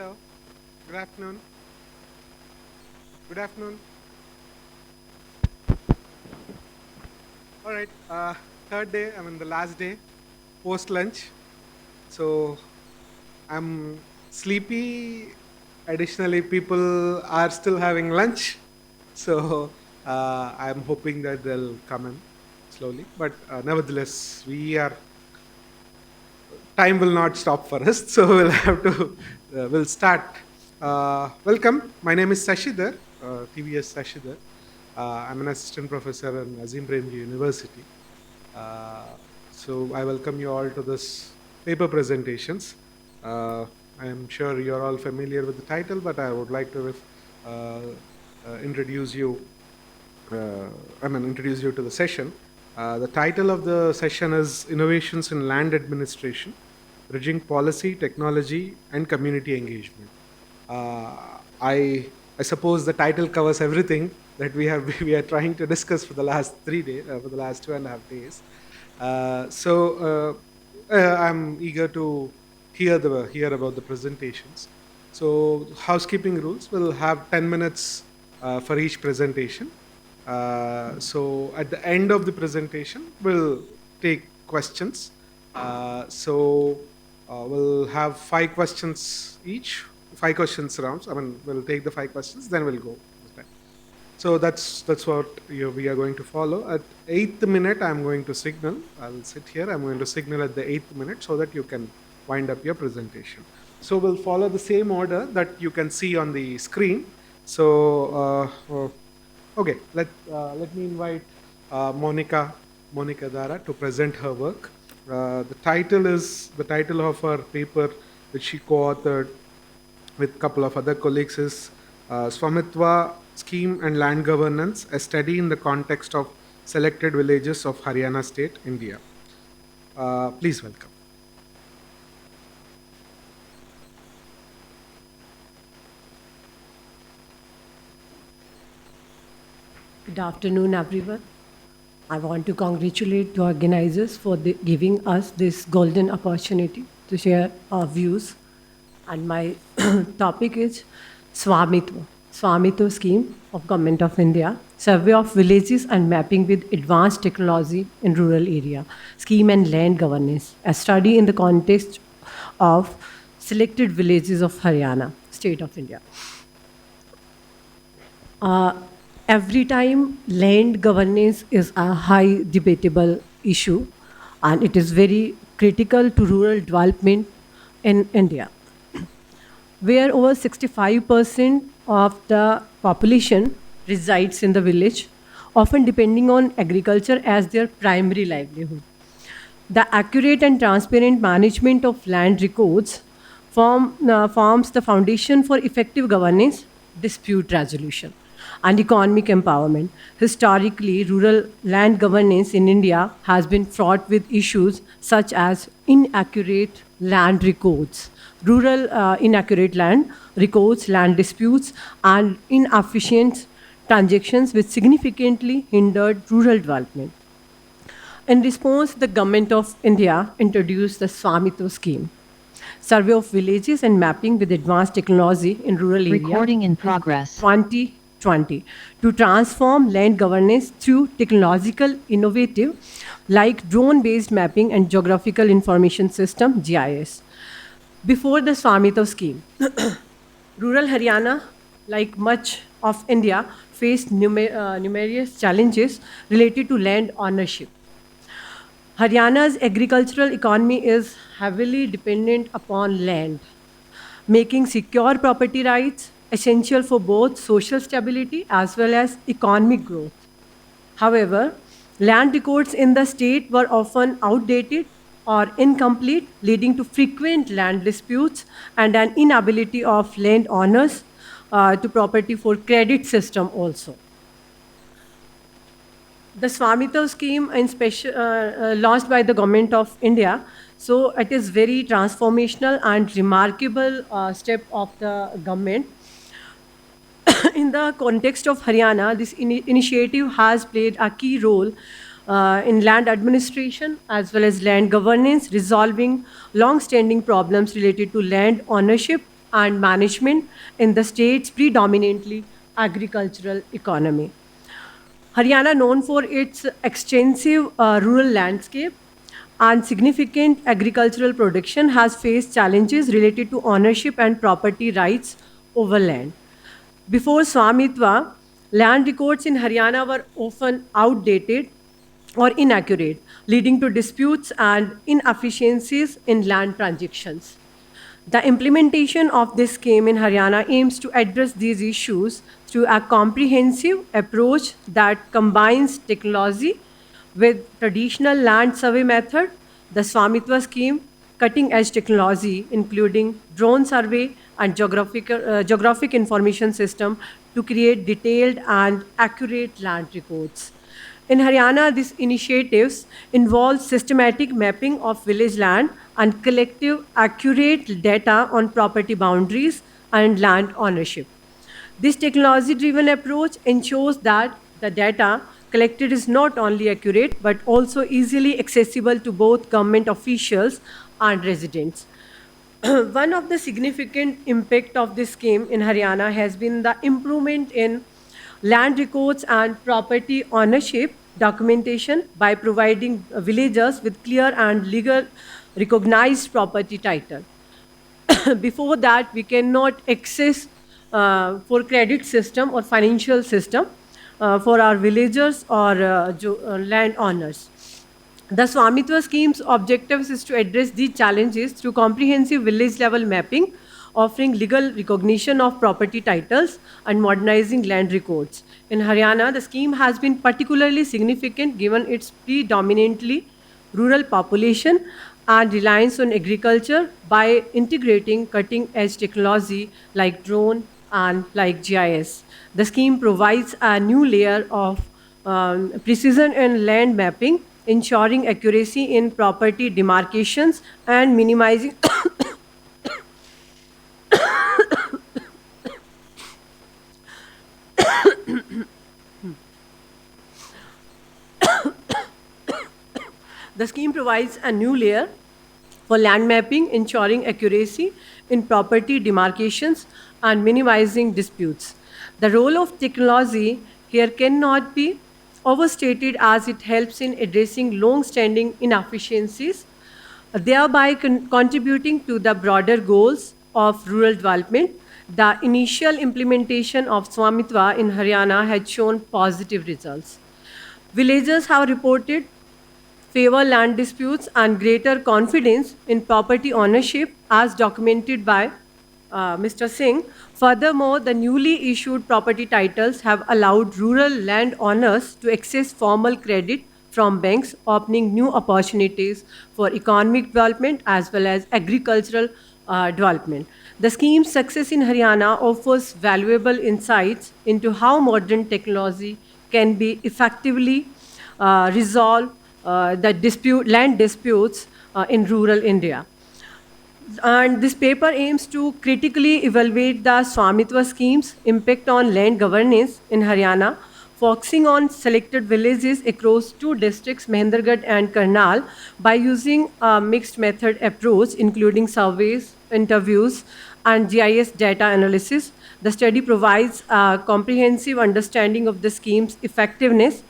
Hello. Good afternoon. Good afternoon. All right. Third day. I mean, the last day post lunch. So I'm sleepy. Additionally, people are still having lunch. So I'm hoping that they'll come in slowly. But nevertheless, we are. Time will not stop for us. So we'll have to. We'll start. Welcome. My name is Sashidhar. TVS Sashidhar. I'm an assistant professor in Azim Premji University. Uh, so I welcome you all to this paper presentations. Uh, I am sure you're all familiar with the title, but I would like to uh, introduce you. Introduce you to the session. The title of the session is Innovations in Land Administration, Bridging Policy, Technology, and Community Engagement. I suppose the title covers everything that we have we are trying to discuss for the last 3 days, for the last 2.5 days. I'm eager to hear about the presentations. So housekeeping rules: we'll have 10 minutes for each presentation. So at the end of the presentation, we'll take questions. We'll have 5 questions each, 5 questions rounds. We'll take the 5 questions, then we'll go. So that's what we are going to follow. At 8th minute, I'm going to signal. I'll sit here. I'm going to signal at the 8th minute so that you can wind up your presentation. So we'll follow the same order that you can see on the screen. So okay, let me invite Monica Dara to present her work. The title of her paper, which she co-authored with a couple of other colleagues, is Swamitwa Scheme and Land Governance: A Study in the Context of Selected Villages of Haryana State, India. Please welcome. Good afternoon, everyone. I want to congratulate the organizers for giving us this golden opportunity to share our views. And my topic is Swamitwa scheme of Government of India, survey of villages and mapping with advanced technology in rural area, scheme and land governance, a study in the context of selected villages of Haryana, state of India. Every time land governance is a high debatable issue and it is very critical to rural development in India, where over 65% of the population resides in the village, often depending on agriculture as their primary livelihood. The accurate and transparent management of land records forms the foundation for effective governance, dispute resolution, and economic empowerment. Historically, rural land governance in India has been fraught with issues such as inaccurate land records, rural inaccurate land records, land disputes, and inefficient transactions, which significantly hindered rural development. In response, the Government of India introduced the Swamitwa scheme, survey of villages and mapping with advanced technology in rural area Recording in progress. 2020 to transform land governance through technological innovative like drone-based mapping and geographical information system GIS. Before the Swamitwa scheme, rural Haryana, like much of India, faced numerous challenges related to land ownership. Haryana's agricultural economy is heavily dependent upon land, making secure property rights essential for both social stability as well as economic growth. However, land records in the state were often outdated or incomplete, leading to frequent land disputes and an inability of landowners to property for credit system also. The Swamitwa scheme launched by the government of India. So it is very transformational and remarkable step of the government. In the context of Haryana, this initiative has played a key role in land administration as well as land governance, resolving long-standing problems related to land ownership and management in the state's predominantly agricultural economy. Haryana, known for its extensive rural landscape and significant agricultural production, has faced challenges related to ownership and property rights over land. Before Swamitva, land records in Haryana were often outdated or inaccurate, leading to disputes and inefficiencies in land transactions. The implementation of this scheme in Haryana aims to address these issues through a comprehensive approach that combines technology with traditional land survey method. The Swamitva scheme, cutting edge technology including drone survey and geographic information system to create detailed and accurate land records. In Haryana, these initiatives involve systematic mapping of village land and collective accurate data on property boundaries and land ownership. This technology driven approach ensures that the data collected is not only accurate but also easily accessible to both government officials and residents. One of the significant impact of this scheme in Haryana has been the improvement in land records and property ownership documentation by providing villagers with clear and legal recognized property title. Before that, we cannot access for credit system or financial system for our villagers or land owners. The Swamitva scheme's objectives is to address these challenges through comprehensive village level mapping, offering legal recognition of property titles, and modernizing land records. In Haryana, the scheme has been particularly significant given its predominantly rural population and reliance on agriculture by integrating cutting edge technology like drone and like GIS. The scheme provides a new layer of precision in land mapping, ensuring accuracy in property demarcations and minimizing the scheme provides a new layer for land mapping, ensuring accuracy in property demarcations and minimizing disputes. The role of technology here cannot be overstated as it helps in addressing long standing inefficiencies, thereby contributing to the broader goals of rural development. The initial implementation of Swamitva in Haryana had shown positive results. Villagers have reported favor land disputes and greater confidence in property ownership as documented by Mr. Singh. Furthermore, the newly issued property titles have allowed rural landowners to access formal credit from banks, opening new opportunities for economic development as well as agricultural development. The scheme's success in Haryana offers valuable insights into how modern technology can be effectively resolve land disputes in rural India. And this paper aims to critically evaluate the Swamitva scheme's impact on land governance in Haryana, focusing on selected villages across two districts, Mahendragarh and Karnal, by using a mixed method approach, including surveys, interviews, and GIS data analysis. The study provides a comprehensive understanding of the scheme's effectiveness.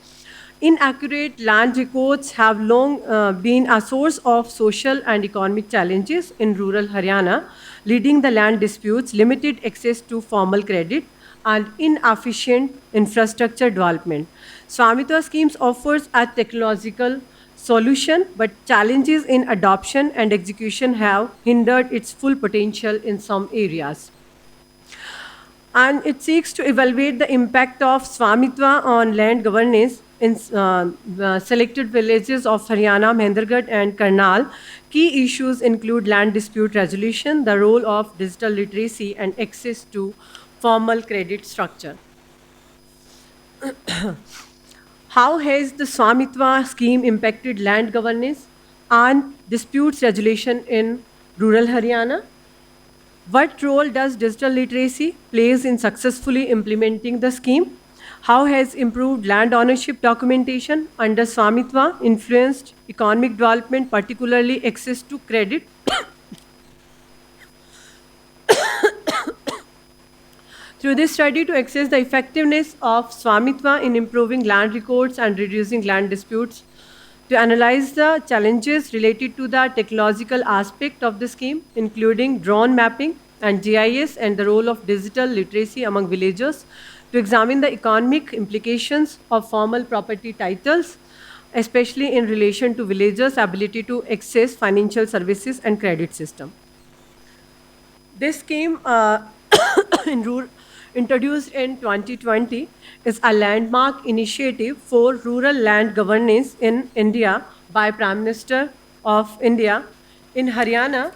Inaccurate land records have long been a source of social and economic challenges in rural Haryana, leading the land disputes, limited access to formal credit, and inefficient infrastructure development. Swamitva schemes offers a technological solution, but challenges in adoption and execution have hindered its full potential in some areas. And it seeks to evaluate the impact of Swamitva on land governance in selected villages of Haryana, Mahendragarh, and Karnal. Key issues include land dispute resolution, the role of digital literacy, and access to formal credit structure. How has the Swamitva scheme impacted land governance and disputes resolution in rural Haryana? What role does digital literacy plays in successfully implementing the scheme? How has improved land ownership documentation under Swamitva influenced economic development, particularly access to credit? Through this study, to assess the effectiveness of Swamitva in improving land records and reducing land disputes, to analyze the challenges related to the technological aspect of the scheme, including drone mapping and GIS and the role of digital literacy among villagers, to examine the economic implications of formal property titles, especially in relation to villagers' ability to access financial services and credit system. This scheme, in introduced in 2020, is a landmark initiative for rural land governance in India by Prime Minister of India. In Haryana,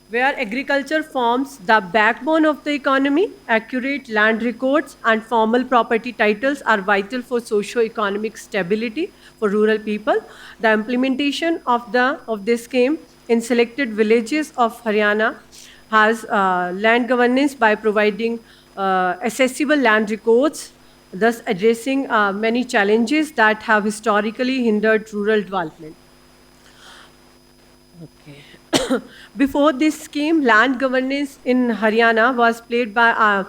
where agriculture forms the backbone of the economy, accurate land records and formal property titles are vital for socio-economic stability for rural people. The implementation of this scheme in selected villages of Haryana has land governance by providing accessible land records, thus addressing many challenges that have historically hindered rural development. Okay. Before this scheme, land governance in Haryana was plagued by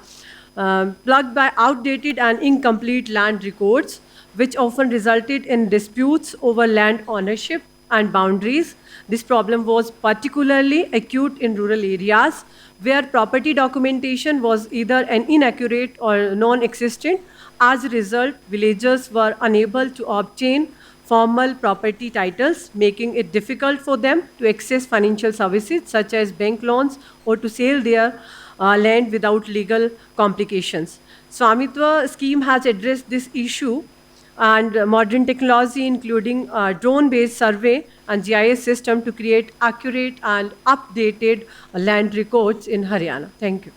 outdated and incomplete land records, which often resulted in disputes over land ownership and boundaries. This problem was particularly acute in rural areas where property documentation was either inaccurate or non existent. As a result, villagers were unable to obtain formal property titles, making it difficult for them to access financial services such as bank loans or to sell their land without legal complications. Swamitva scheme has addressed this issue, and modern technology, including drone-based survey and GIS system, to create accurate and updated land records in Haryana. Thank you.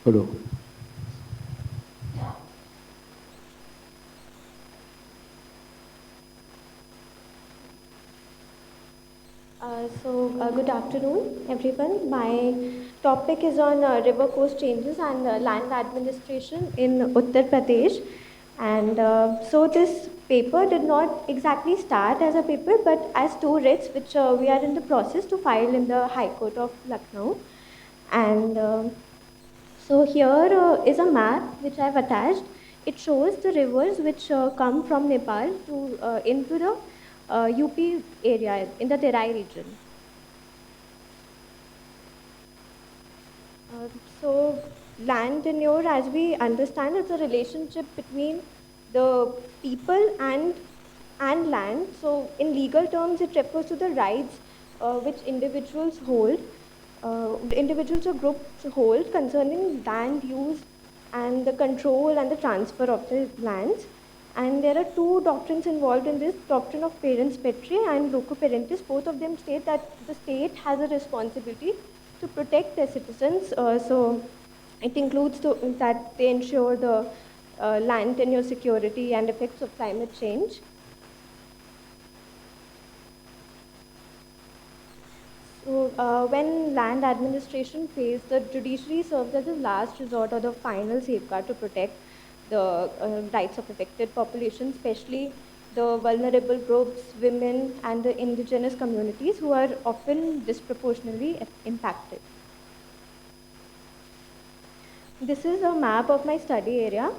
Hello. Good afternoon, everyone. My topic is on river course changes and land administration in Uttar Pradesh. And this paper did not exactly start as a paper, but as two writs, which we are in the process to file in the High Court of Lucknow. And here is a map which I have attached. It shows the rivers which come from Nepal to into the UP area in the Terai region. So land tenure, as we understand, is a relationship between the people and land. So in legal terms, it refers to the rights which individuals hold, individuals or groups hold concerning land use and the control and the transfer of the lands. And there are two doctrines involved in this, doctrine of parens patriae and loco parentis. Both of them state that the state has a responsibility to protect their citizens. So it includes that they ensure the land tenure security and effects of climate change. So when land administration fails, the judiciary serves as a last resort or the final safeguard to protect the rights of affected populations, especially the vulnerable groups, women, and the indigenous communities who are often disproportionately impacted. This is a map of my study area.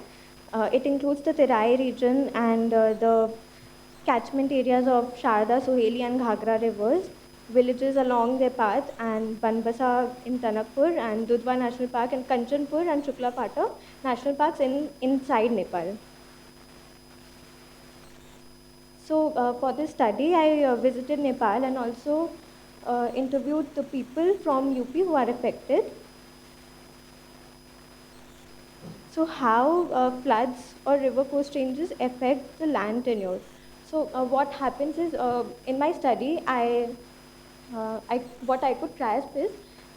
It includes the Terai region and the catchment areas of Sharda, Soheli, and Ghagra rivers. villages along their path, and Banbasa in Tanakpur, and Dudhwa National Park, and Kanchanpur and Shuklapata National Parks inside Nepal. So for this study, I visited Nepal and also interviewed the people from UP who are affected. So how floods or river course changes affect the land tenure. So what happens is, in my study, what I could grasp is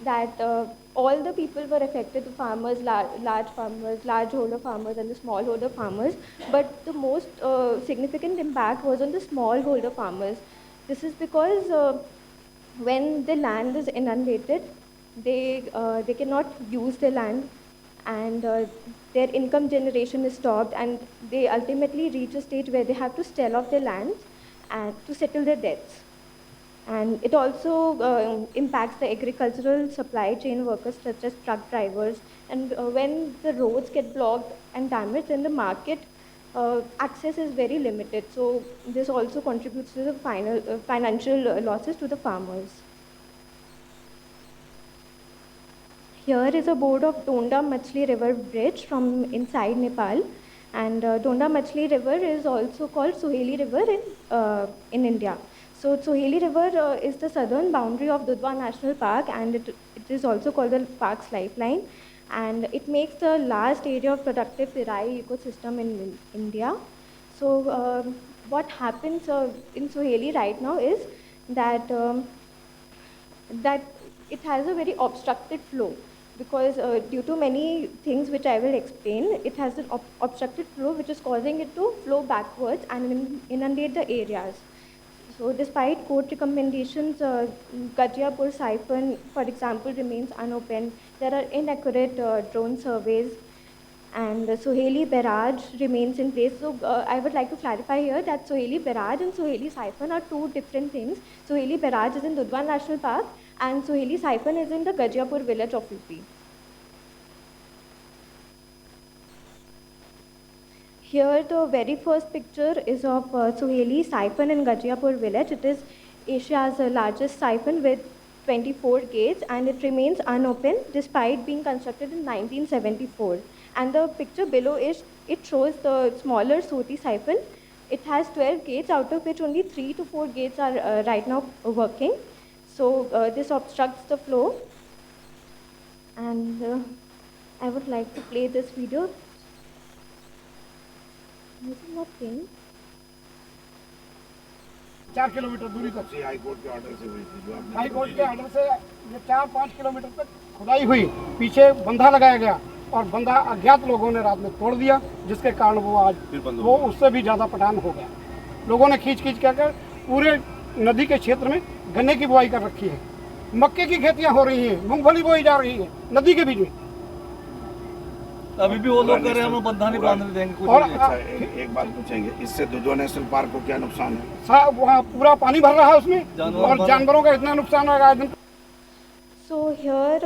that all the people were affected, the farmers, large farmers, large-holder farmers, and the small-holder farmers. But the most significant impact was on the small-holder farmers. This is because when the land is inundated, they cannot use the land, and their income generation is stopped, and they ultimately reach a stage where they have to sell off their land and to settle their debts. And it also impacts the agricultural supply chain workers such as truck drivers. And when the roads get blocked and damaged, then the market access is very limited. So this also contributes to the financial losses to the farmers. Here is a board of Tonda Machli River Bridge from inside Nepal. And Tonda Machli River is also called Soheli River in India. So Soheli River is the southern boundary of Dudhwa National Park, and it is also called the park's lifeline. And it makes the last area of productive Terai ecosystem in India. So what happens in Soheli right now is that that it has a very obstructed flow, because due to many things which I will explain, it has an obstructed flow which is causing it to flow backwards and inundate the areas. So despite court recommendations, Gajiapur siphon, for example, remains unopened. There are inaccurate drone surveys, and the Soheli barrage remains in place. So I would like to clarify here that Soheli barrage and Soheli siphon are two different things. Soheli barrage is in Dudhwa National Park, and Soheli siphon is in the Gajiapur village of UP. Here the very first picture is of Soheli siphon in Gajiapur village. It is Asia's largest siphon with 24 gates, and it remains unopened despite being constructed in 1974. And the picture below it shows the smaller Soti siphon. It has 12 gates, out of which only 3 to 4 gates are right now working. So this obstructs the flow. And I would like to play this video. Is it not playing? 4 kilometre दूरी तक high court के order से हुई थी जो आपने high court के order से ये 4-5 किलोमीटर तक खुदाई हुई, पीछे बंधा लगाया गया और बंधा अज्ञात लोगों ने रात में तोड़ दिया, जिसके कारण वो आज वो उससे भी ज़्यादा पठान हो गया। लोगों ने खींच कर पूरे नदी के क्षेत्र में गन्ने की बुआई कर रखी है, मक्के की खेतियाँ हो रही हैं, मूंगफली बोई जा रही है नदी के बीच में। अभी भी वो लोग कह रहे हैं हम बंधा नहीं बांधने देंगे कुछ और भी। अच्छा, एक बात पूछेंगे, इससे दुधवा नेशनल पार्क को क्या नुकसान है? वहाँ पूरा पानी भर रहा है उसमें और जानवरों का इतना नुकसान हो रहा है। So here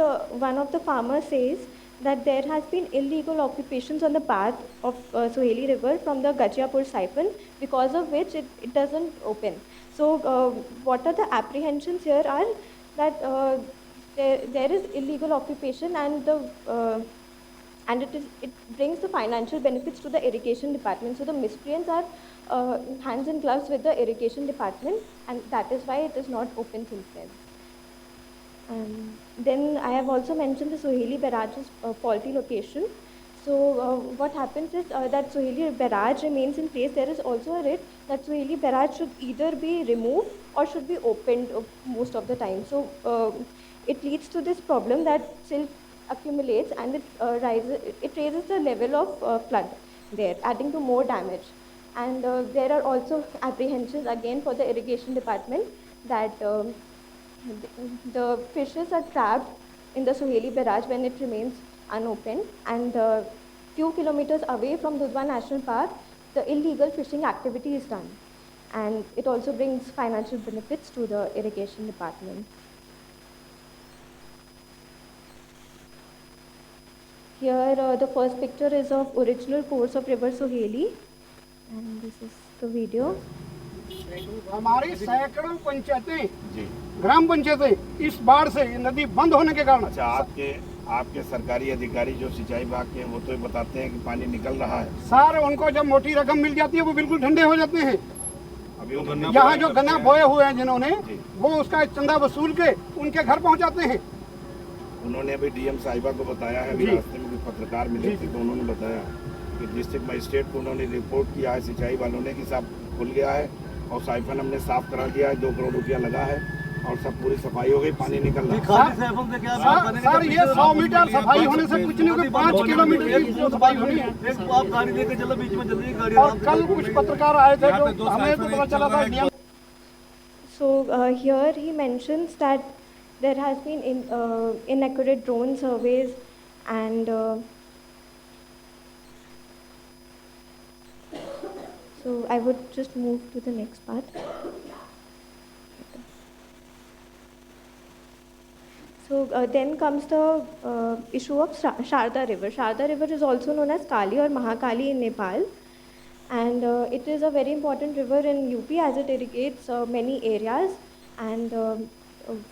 one of the farmers says that there has been illegal occupations on the path of Soheli River from the Gajiapur siphon, because of which it doesn't open. So what are the apprehensions here are that there is illegal occupation, and it brings the financial benefits to the irrigation department. So the miscreants are hands in gloves with the irrigation department, and that is why it is not open since then. Then I have also mentioned the Soheli barrage's faulty location. So what happens is that Soheli barrage remains in place. There is also a risk that Soheli barrage should either be removed or should be opened most of the time. So it leads to this problem that silt accumulates, and it raises the level of flood there, adding to more damage. And there are also apprehensions again for the irrigation department that the fishes are trapped in the Soheli barrage when it remains unopened, and few kilometers away from Dudhwa National Park, the illegal fishing activity is done, and it also brings financial benefits to the irrigation department. Here the first picture is of original course of river Soheli, and this is the video. हमारी सैकड़ों पंचायतें ग्राम पंचायतें इस बाढ़ से ये नदी बंद होने के कारण अच्छा, आपके आपके सरकारी अधिकारी जो सिंचाई विभाग के, वो तो बताते हैं कि पानी निकल रहा है। सर उनको जब मोटी रकम मिल जाती है वो बिल्कुल ठंडे हो जाते हैं। अभी वो यहाँ जो गन्ना बोए हुए हैं जिन्होंने, वो उसका चंदा वसूल के उनके घर पहुँचाते हैं। उन्होंने अभी डीएम साहिबा को बताया है, अभी जी। रास्ते में कुछ पत्रकार मिले थे तो उन्होंने बताया कि डिस्ट्रिक्ट मजिस्ट्रेट को उन्होंने रिपोर्ट किया है सिंचाई वालों ने कि साहब खुल गया है और साइफन हमने साफ करा दिया है, 2 करोड़ रुपया लगा है और सब पूरी सफाई हो गई, पानी निकल रहा है। खाली सैफन से क्या सर ये 100 मीटर सफाई होने से कुछ नहीं होगा, 5 किलोमीटर की सफाई होनी है। एक तो आप गाड़ी देके चलो, बीच में जल्दी गाड़ी और कल कुछ पत्रकार आए थे जो हमें तो पता चला था DM. So here he mentions that there has been inaccurate drone surveys and so I would just move to the next part. So then comes the issue of Sharda River. Sharda River is also known as Kali or Mahakali in Nepal. And it is a very important river in UP as it irrigates many areas and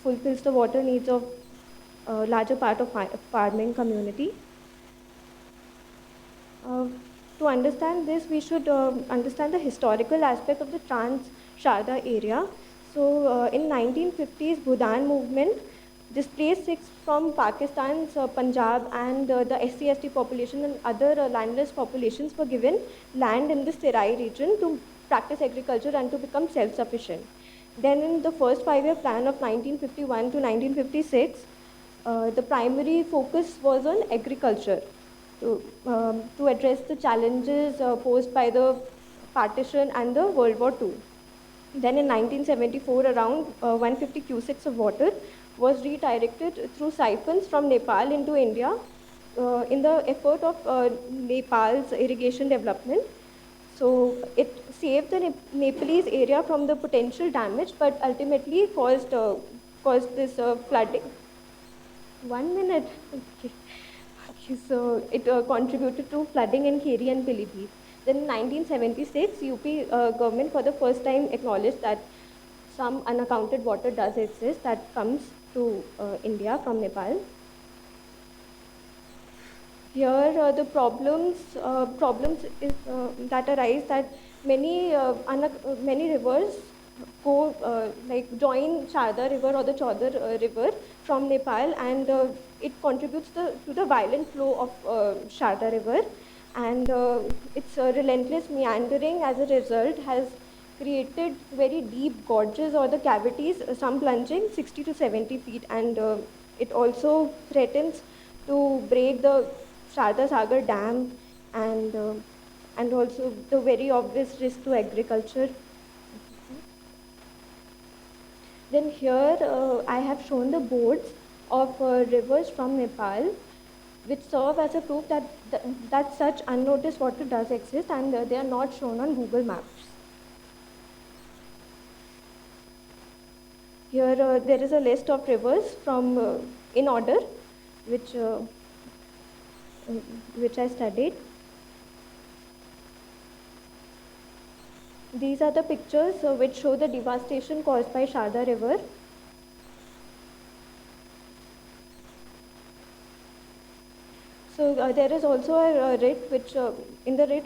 fulfills the water needs of a larger part of farming community. To understand this, we should understand the historical aspect of the Trans-Sharda area. So in 1950s, Bhudan movement displaced Sikhs from Pakistan's Punjab and the SC/ST population and other landless populations were given land in the Terai region to practice agriculture and to become self-sufficient. Then in the first 5-year plan of 1951 to 1956, the primary focus was on agriculture to address the challenges posed by the partition and the World War II. Then in 1974, around 150 cusecs of water was redirected through siphons from Nepal into India in the effort of Nepal's irrigation development. So it saved the Nepalese area from the potential damage, but ultimately caused this flooding. 1 minute. Okay. So it contributed to flooding in Kheri and Pilibhit. Then in 1976, UP government for the first time acknowledged that some unaccounted water does exist that comes to India from Nepal. Here the problems is, that arise that many rivers go like join Sharda River or the Chaudhar River from Nepal, and it contributes to the violent flow of Sharda River, and its relentless meandering as a result has created very deep gorges or the cavities, some plunging 60 to 70 feet, and it also threatens to break the Sharda Sagar Dam and also the very obvious risk to agriculture. Then here I have shown the boards of rivers from Nepal, which serve as a proof that such unnoticed water does exist, and they are not shown on Google Maps. Here there is a list of rivers from in order, which I studied. These are the pictures which show the devastation caused by Sharda River. So there is also a writ which, in the writ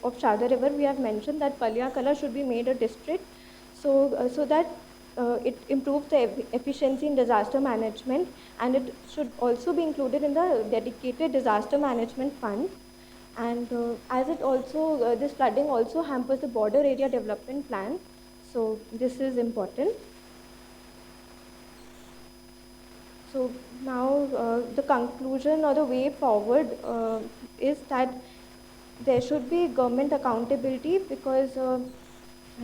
of Sharda River, we have mentioned that Palyakala should be made a district, so that it improves the efficiency in disaster management, and it should also be included in the dedicated disaster management fund. And as it also, this flooding also hampers the border area development plan, so this is important. So now the conclusion or the way forward is that there should be government accountability, because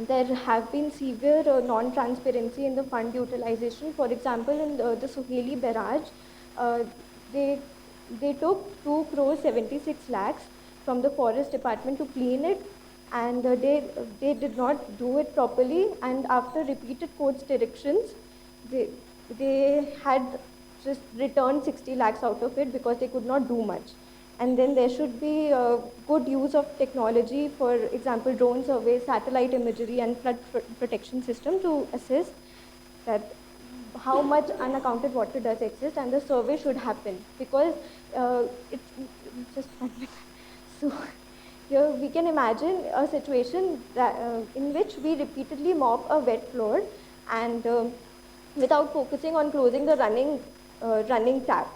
there have been severe non-transparency in the fund utilization. For example, in the Suheli barrage, they took 2 crores 76 lakhs from the forest department to clean it, and they did not do it properly, and after repeated court's directions, they had just returned 60 lakhs out of it because they could not do much. And then there should be good use of technology, for example, drone surveys, satellite imagery, and flood protection system to assess that how much unaccounted water does exist, and the survey should happen because it's just 1 minute. So here we can imagine a situation that, in which we repeatedly mop a wet floor and without focusing on closing the running tap.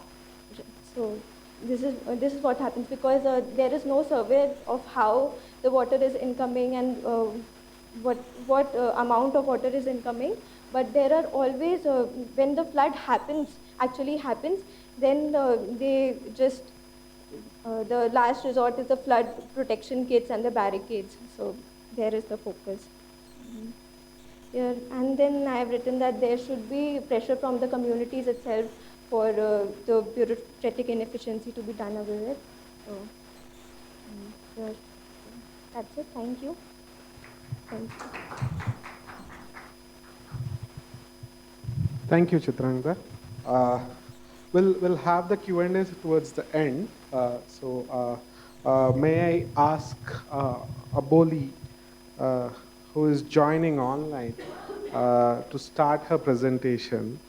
So this is what happens because there is no survey of how the water is incoming and what amount of water is incoming. But there are always when the flood actually happens, then they just the last resort is the flood protection kits and the barricades. So there is the focus. Here, and then I have written that there should be pressure from the communities itself for the bureaucratic inefficiency to be done away with. So, here, that's it. Thank you. Thank you. Thank you, Chitrangda. We'll have the Q&As towards the end. May I ask Aboli, who is joining online, to start her presentation.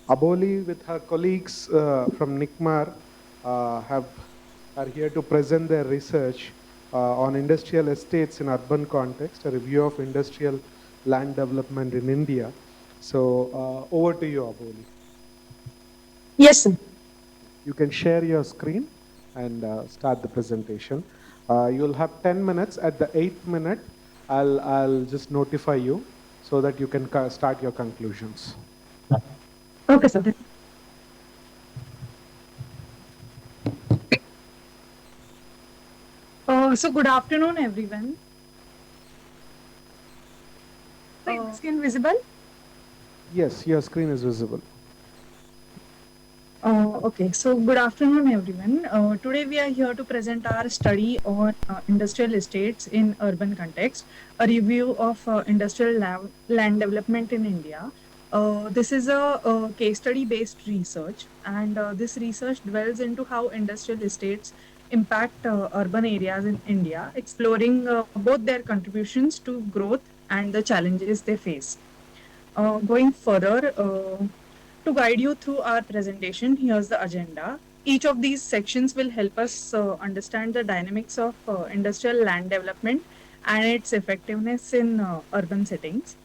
Aboli, with her colleagues from NICMAR, are here to present their research on industrial estates in urban context, a review of industrial land development in India. So over to you, Aboli. Yes, sir. You can share your screen and start the presentation. You'll have 10 minutes. At the 8th minute, I'll just notify you so that you can start your conclusions. Okay, sir. So good afternoon, everyone. Screen visible? Yes, your screen is visible. Okay, so good afternoon, everyone. Today we are here to present our study on industrial estates in urban context, a review of industrial land development in India. This is a case study based research, and this research dwells into how industrial estates impact urban areas in India, exploring both their contributions to growth and the challenges they face. Going further, to guide you through our presentation, here's the agenda. Each of these sections will help us understand the dynamics of industrial land development and its effectiveness in urban settings.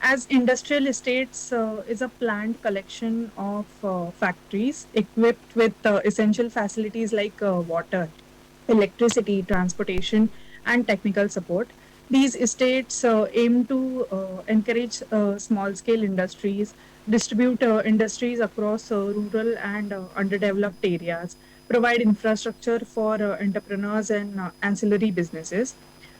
As industrial estates is a planned collection of factories equipped with essential facilities like water, electricity, transportation, and technical support. These estates aim to encourage small scale industries, distribute industries across rural and underdeveloped areas, provide infrastructure for entrepreneurs and ancillary businesses.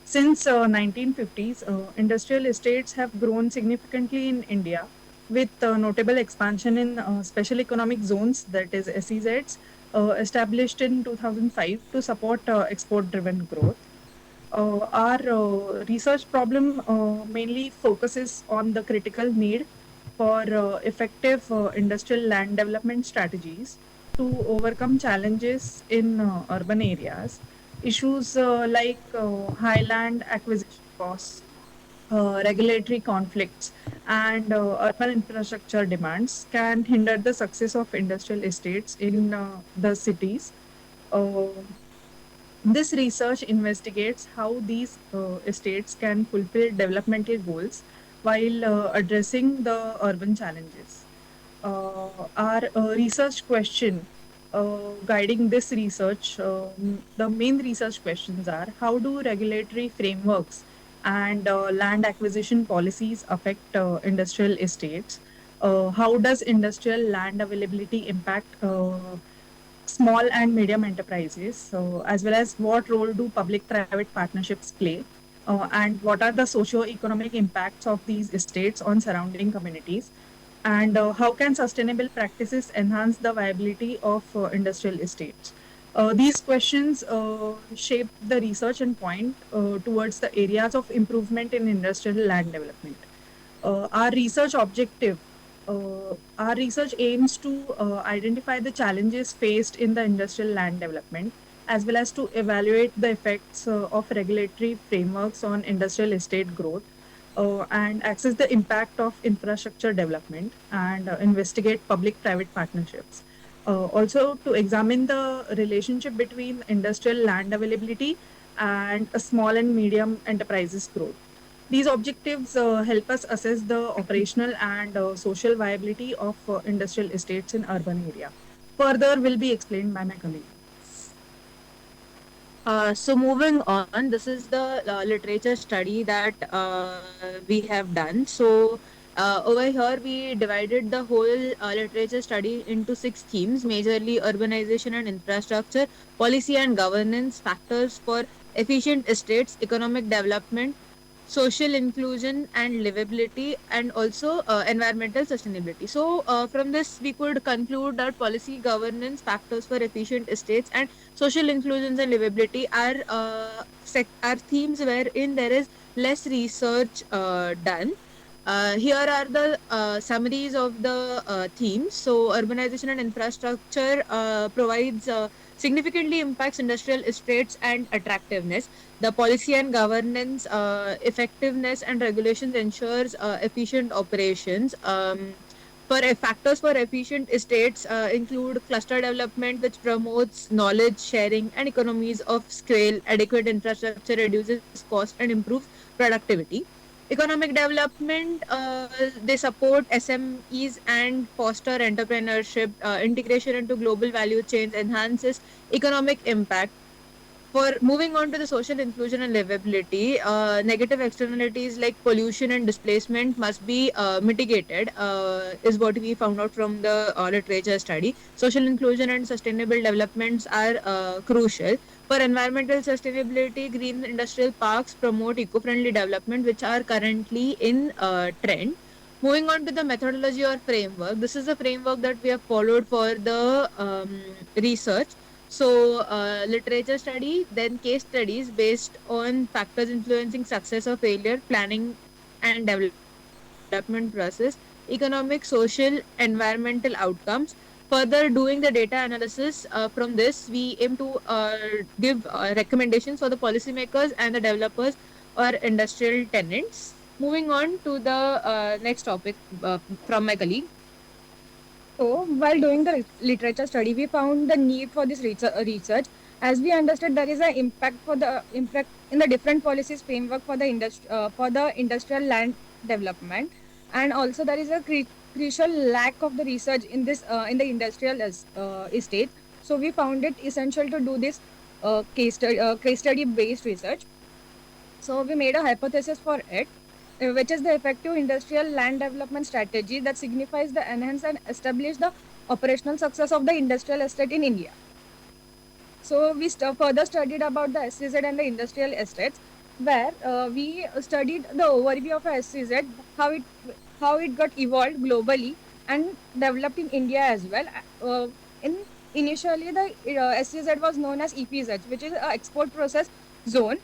Since 1950s, industrial estates have grown significantly in India with notable expansion in special economic zones, that is SEZs, established in 2005 to support export driven growth. Our research problem mainly focuses on the critical need for effective industrial land development strategies to overcome challenges in urban areas. Issues like high land acquisition costs, regulatory conflicts, and urban infrastructure demands can hinder the success of industrial estates in the cities. Uh, this research investigates how these estates can fulfill developmental goals while addressing the urban challenges. Our research question guiding this research, the main research questions are: how do regulatory frameworks and land acquisition policies affect industrial estates? How does industrial land availability impact small and medium enterprises, so as well as what role do public-private partnerships play, and what are the socio-economic impacts of these estates on surrounding communities, and how can sustainable practices enhance the viability of industrial estates. These questions shape the research and point towards the areas of improvement in industrial land development. Our research objective, our research aims to identify the challenges faced in the industrial land development, as well as to evaluate the effects of regulatory frameworks on industrial estate growth, and assess the impact of infrastructure development and investigate public-private partnerships. Also, to examine the relationship between industrial land availability and a small and medium enterprises growth. These objectives help us assess the operational and social viability of industrial estates in urban area. Further will be explained by my colleague. So moving on, this is the literature study that we have done. So over here we divided the whole literature study into 6 themes, majorly urbanization and infrastructure, policy and governance, factors for efficient estates, economic development, social inclusion and livability, and also environmental sustainability. So from this we could conclude that policy, governance, factors for efficient estates, and social inclusions and livability are themes wherein there is less research done. Here are the summaries of the themes. So, urbanization and infrastructure provides significantly impacts industrial estates and attractiveness. The policy and governance, effectiveness and regulations ensures efficient operations. Factors for efficient estates include cluster development, which promotes knowledge sharing and economies of scale. Adequate infrastructure reduces cost and improves productivity. Economic development, they support SMEs and foster entrepreneurship. Integration into global value chains enhances economic impact. For moving on to the social inclusion and livability, negative externalities like pollution and displacement must be mitigated, is what we found out from the literature study. Social inclusion and sustainable developments are crucial. For environmental sustainability, green industrial parks promote eco-friendly development, which are currently in trend. Moving on to the methodology or framework, this is the framework that we have followed for the research. So, literature study, then case studies based on factors influencing success or failure, planning and development process, economic, social, environmental outcomes. Further, doing the data analysis from this, we aim to give recommendations for the policymakers and the developers or industrial tenants. Moving on to the next topic from my colleague. So, while doing the literature study, we found the need for this research. As we understood, there is an impact in the different policies framework for the industrial land development, and also there is a crucial lack of the research in this in the industrial estate. So, we found it essential to do this case study based research. So, we made a hypothesis for it, which is the effective industrial land development strategy that signifies the enhance and establish the operational success of the industrial estate in India. So we further studied about the SEZ and the industrial estates, where we studied the overview of a SEZ, how it got evolved globally and developed in India as well. Initially the SEZ was known as EPZ, which is a export process zone,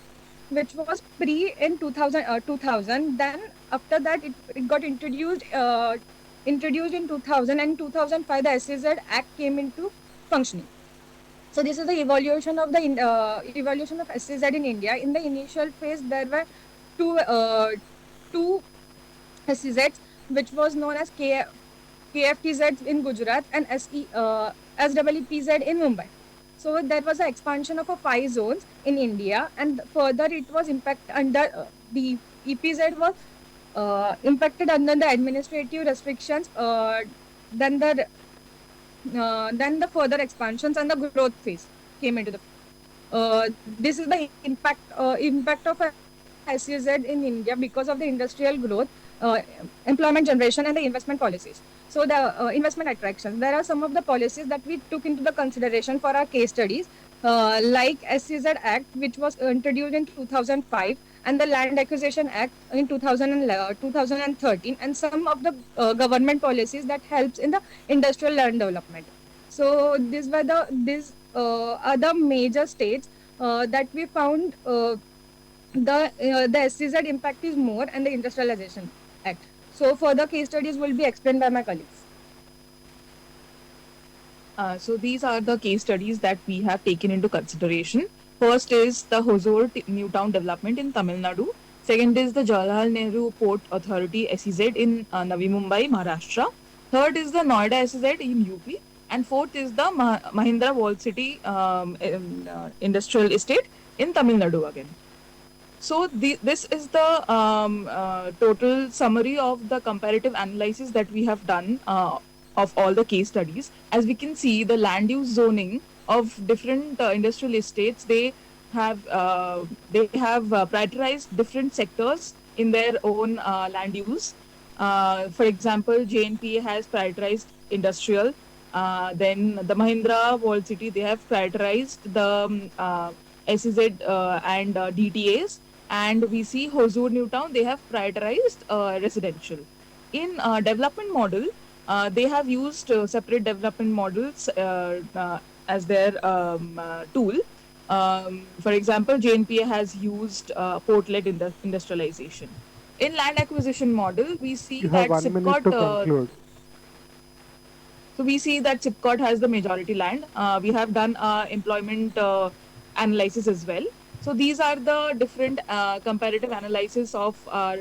which was pre in 2000. Then after that it got introduced in 2000, and 2005 the SEZ Act came into functioning. So this is the evolution of the evolution of SEZ in India. In the initial phase, there were two SEZs, which was known as KFTZ in Gujarat and SEEPZ in Mumbai. So there was an expansion of 5 zones in India, and further it was impacted under the EPZ was impacted under the administrative restrictions. Then the further expansions and the growth phase came into the. This is the impact of SEZ in India because of the industrial growth, employment generation, and the investment policies. So the investment attractions. There are some of the policies that we took into the consideration for our case studies, like SEZ Act, which was introduced in 2005, and the Land Acquisition Act in 2013, and some of the government policies that helps in the industrial land development. So these were these other major states that we found the SEZ impact is more, and the Industrialization Act. So further case studies will be explained by my colleagues. So these are the case studies that we have taken into consideration. First is the Hosur New Town development in Tamil Nadu. Second is the Jawaharlal Nehru Port Authority SEZ in Navi Mumbai, Maharashtra. Third is the Noida SEZ in UP. And fourth is the Mahindra Wall City Industrial Estate in Tamil Nadu again. So this is the total summary of the comparative analysis that we have done of all the case studies. As we can see, the land use zoning of different industrial estates, they have prioritized different sectors in their own land use. For example, JNPA has prioritized industrial. Then the Mahindra Wall City, they have prioritized the SEZ and DTAs. And we see Hosur Newtown, they have prioritized residential. In development model, they have used separate development models as their tool. For example, JNPA has used port-led industrialization. In land acquisition model, we see You that have 1 minute to SIPCOT conclude. so we see that SIPCOT has the majority land. We have done employment analysis as well. So these are the different comparative analysis of our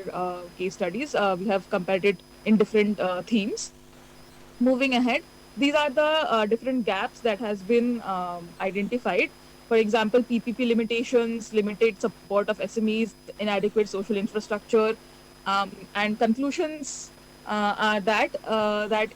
case studies. We have compared it in different themes. Moving ahead, these are the different gaps that has been identified. For example, PPP limitations, limited support of SMEs, inadequate social infrastructure, and conclusions are that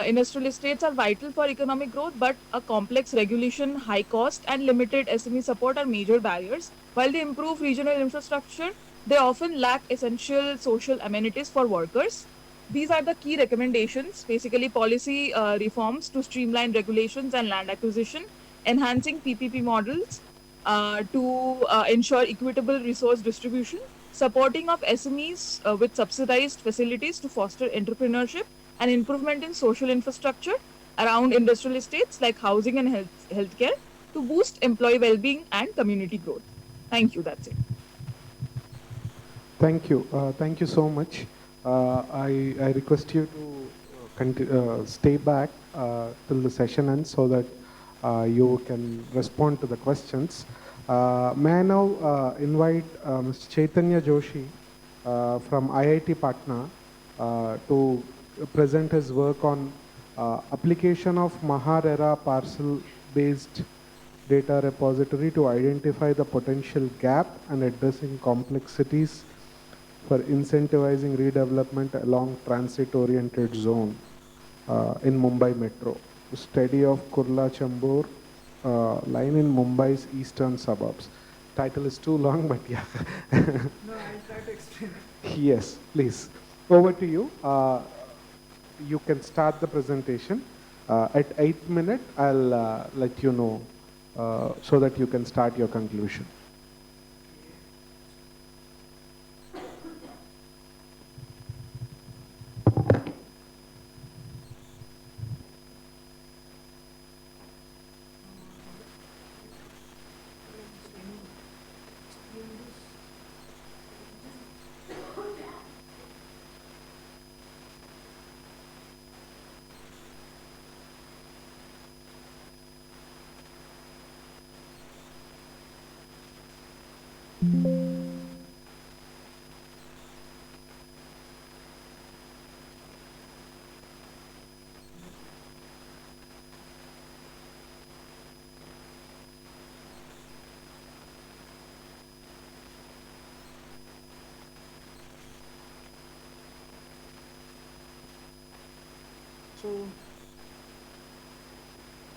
industrial estates are vital for economic growth, but a complex regulation, high cost, and limited SME support are major barriers. While they improve regional infrastructure, they often lack essential social amenities for workers. These are the key recommendations, basically policy reforms to streamline regulations and land acquisition, enhancing PPP models to ensure equitable resource distribution, supporting of SMEs with subsidized facilities to foster entrepreneurship, and improvement in social infrastructure around industrial estates like housing and healthcare to boost employee well-being and community growth. Thank you. That's it. Thank you. Thank you so much. I request you to stay back till the session ends so that you can respond to the questions. May I now invite Mr. Chaitanya Joshi from IIT Patna to present his work on application of MahaRERA parcel-based data repository to identify the potential gap and addressing complexities for incentivizing redevelopment along transit-oriented zone in Mumbai Metro. Study of Kurla Chambur line in Mumbai's eastern suburbs. Title is too long, but yeah. No, I'll try to explain it. Yes, please. Over to you. You can start the presentation. At 8th minute, I'll let you know so that you can start your conclusion.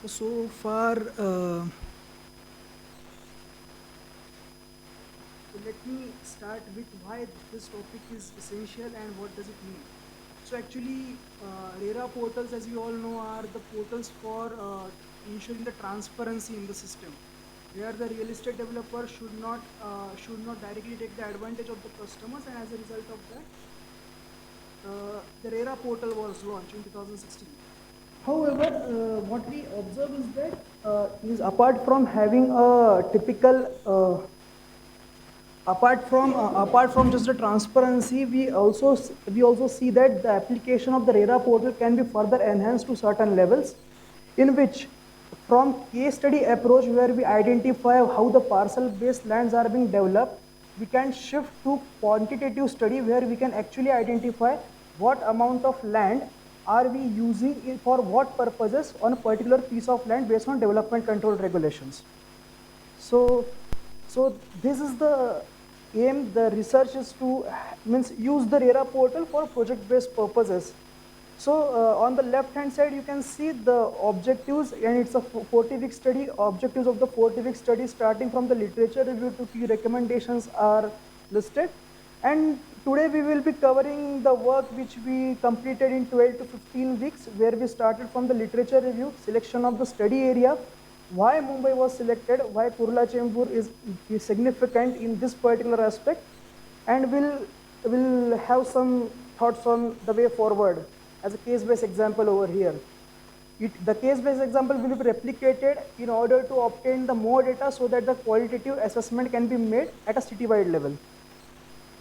So far, let me start with why this topic is essential and what does it mean. So actually, RERA portals, as we all know, are the portals for ensuring the transparency in the system, where the real estate developer should not directly take the advantage of the customers, and as a result of that, the RERA portal was launched in 2016. However, what we observe is that apart from having a typical apart from just the transparency, we also see that the application of the RERA portal can be further enhanced to certain levels, in which from case study approach, where we identify how the parcel based lands are being developed, we can shift to quantitative study where we can actually identify what amount of land are we using for what purposes on a particular piece of land based on development control regulations. So this is the aim. The research is to use the RERA portal for project-based purposes. So on the left-hand side, you can see the objectives, and it's a 40-week study. Objectives of the 40-week study, starting from the literature review to key recommendations, are listed. And today we will be covering the work which we completed in 12 to 15 weeks, where we started from the literature review, selection of the study area, why Mumbai was selected, why Kurla Chembur is significant in this particular aspect, and we'll have some thoughts on the way forward as a case-based example over here. The case-based example will be replicated in order to obtain the more data so that the qualitative assessment can be made at a city-wide level.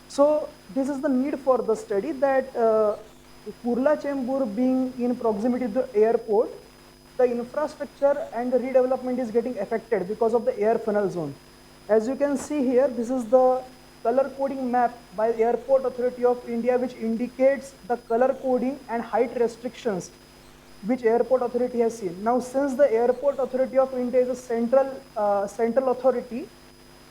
So this is the need for the study, that Kurla Chembur being in proximity to the airport, the infrastructure and the redevelopment is getting affected because of the air funnel zone. As you can see here, this is the color coding map by Airport Authority of India, which indicates the color coding and height restrictions which Airport Authority has seen. Now, since the Airport Authority of India is a central authority,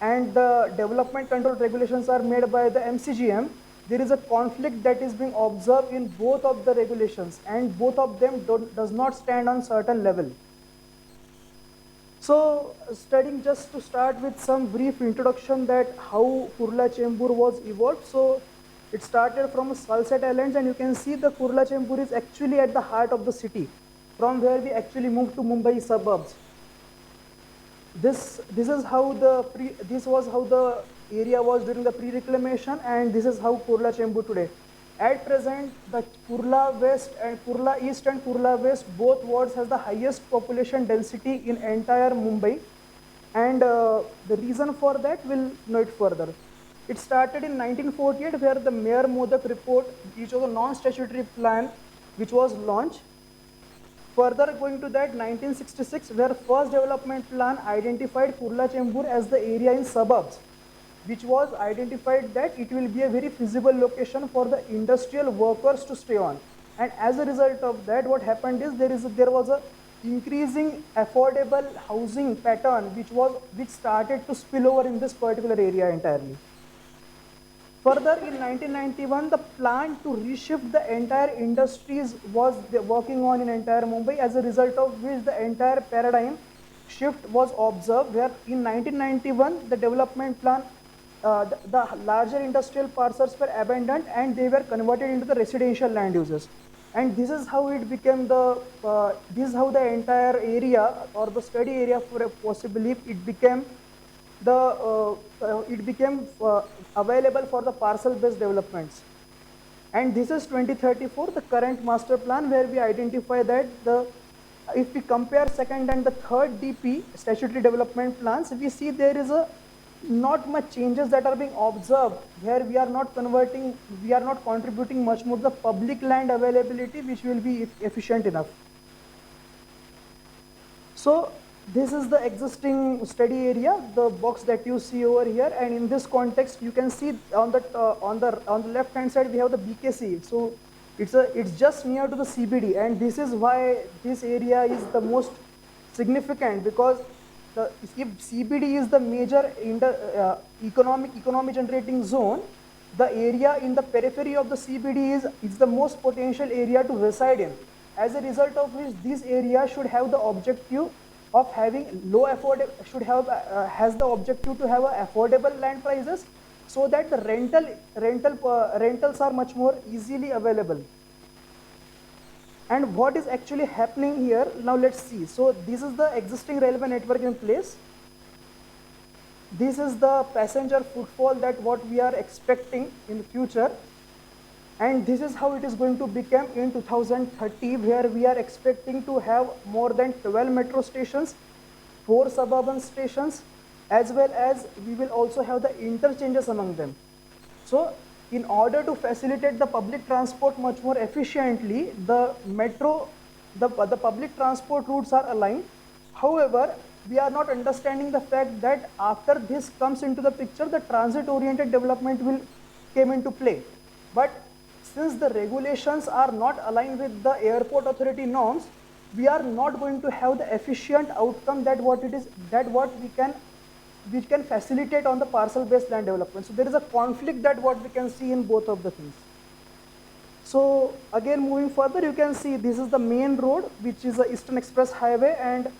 and the development control regulations are made by the MCGM, there is a conflict that is being observed in both of the regulations, and both of them does not stand on certain level. So, studying, just to start with some brief introduction that how Kurla Chembur was evolved. So, it started from Salsette Islands, and you can see the Kurla Chembur is actually at the heart of the city, from where we actually moved to Mumbai suburbs. This was how the area was during the pre-reclamation, and this is how Kurla Chembur today. At present, the Kurla West and Kurla East and Kurla West, both wards has the highest population density in entire Mumbai, and the reason for that we'll know it further. It started in 1948, where the Mayor Modak report, which was a non-statutory plan, which was launched. Further going to that, 1966, where first development plan identified Kurla Chembur as the area in suburbs, which was identified that it will be a very feasible location for the industrial workers to stay on. And as a result of that, what happened is there was a increasing affordable housing pattern which started to spill over in this particular area entirely. Further, in 1991, the plan to reshift the entire industries was working on in entire Mumbai, as a result of which the entire paradigm shift was observed, where in 1991, the development plan, the larger industrial parcels were abandoned and they were converted into the residential land uses. And this is how it became this is how the entire area, or the study area for possibly, it became available for the parcel-based developments. And this is 2034, the current master plan, where we identify that if we compare second and the third DP, statutory development plans, we see there is not much changes that are being observed, where we are not contributing much more to the public land availability, which will be efficient enough. So this is the existing study area, the box that you see over here, and in this context, you can see on the left hand side we have the BKC. So it's just near to the CBD, and this is why this area is the most significant, because if CBD is the major economy generating zone, the area in the periphery of the CBD is the most potential area to reside in. As a result of which, this area should have the objective of having has the objective to have affordable land prices, so that the rentals are much more easily available. And what is actually happening here, now let's see. So this is the existing railway network in place. This is the passenger footfall that what we are expecting in the future. And this is how it is going to become in 2030, where we are expecting to have more than 12 metro stations, 4 suburban stations, as well as we will also have the interchanges among them. So in order to facilitate the public transport much more efficiently, the public transport routes are aligned. However, we are not understanding the fact that after this comes into the picture, the transit-oriented development will came into play. But since the regulations are not aligned with the airport authority norms, we are not going to have the efficient outcome that what we can facilitate on the parcel-based land development. So there is a conflict that what we can see in both of the things. So again, moving further, you can see this is the main road, which is the Eastern Express Highway, and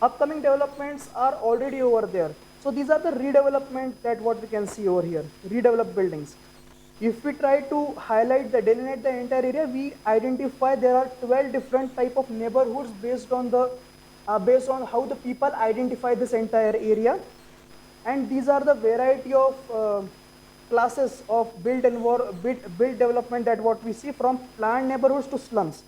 upcoming developments are already over there. So these are the redevelopment that what we can see over here, redeveloped buildings. If we try to highlight delineate the entire area, we identify there are 12 different type of neighborhoods based on how the people identify this entire area. And these are the variety of classes of built development that what we see, from planned neighborhoods to slums.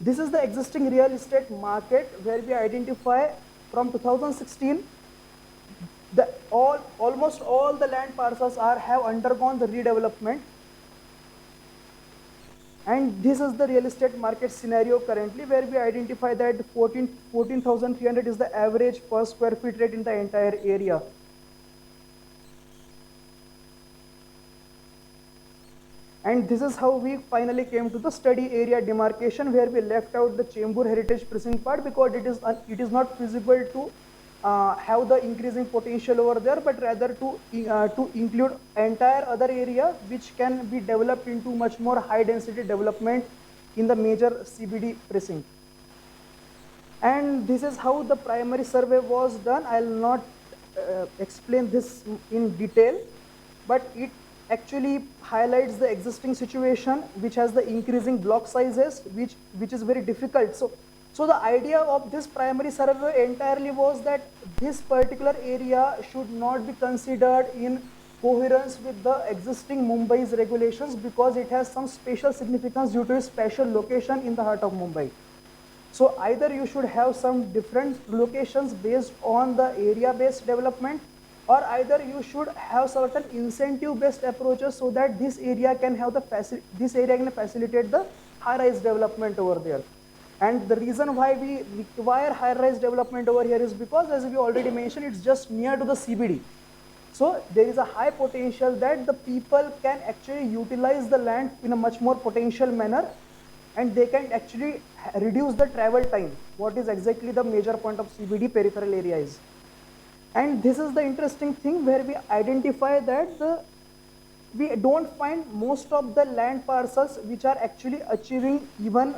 This is the existing real estate market where we identify from 2016 almost all the land parcels have undergone the redevelopment. And this is the real estate market scenario currently, where we identify that 14,300 is the average per square feet rate in the entire area. And this is how we finally came to the study area demarcation, where we left out the Chembur Heritage Precinct part because it is not feasible to have the increasing potential over there, but rather to include entire other area which can be developed into much more high density development in the major CBD precinct. And this is how the primary survey was done. I will not explain this in detail, but it actually highlights the existing situation which has the increasing block sizes, which is very difficult. So the idea of this primary survey entirely was that this particular area should not be considered in coherence with the existing Mumbai's regulations, because it has some special significance due to its special location in the heart of Mumbai. So either you should have some different locations based on the area-based development, or either you should have certain incentive-based approaches so that this area can facilitate the high-rise development over there. And the reason why we require high-rise development over here is because, as we already mentioned, it's just near to the CBD. So there is a high potential that the people can actually utilize the land in a much more potential manner, and they can actually reduce the travel time, what is exactly the major point of CBD peripheral area is. And this is the interesting thing where we identify that we don't find most of the land parcels which are actually achieving even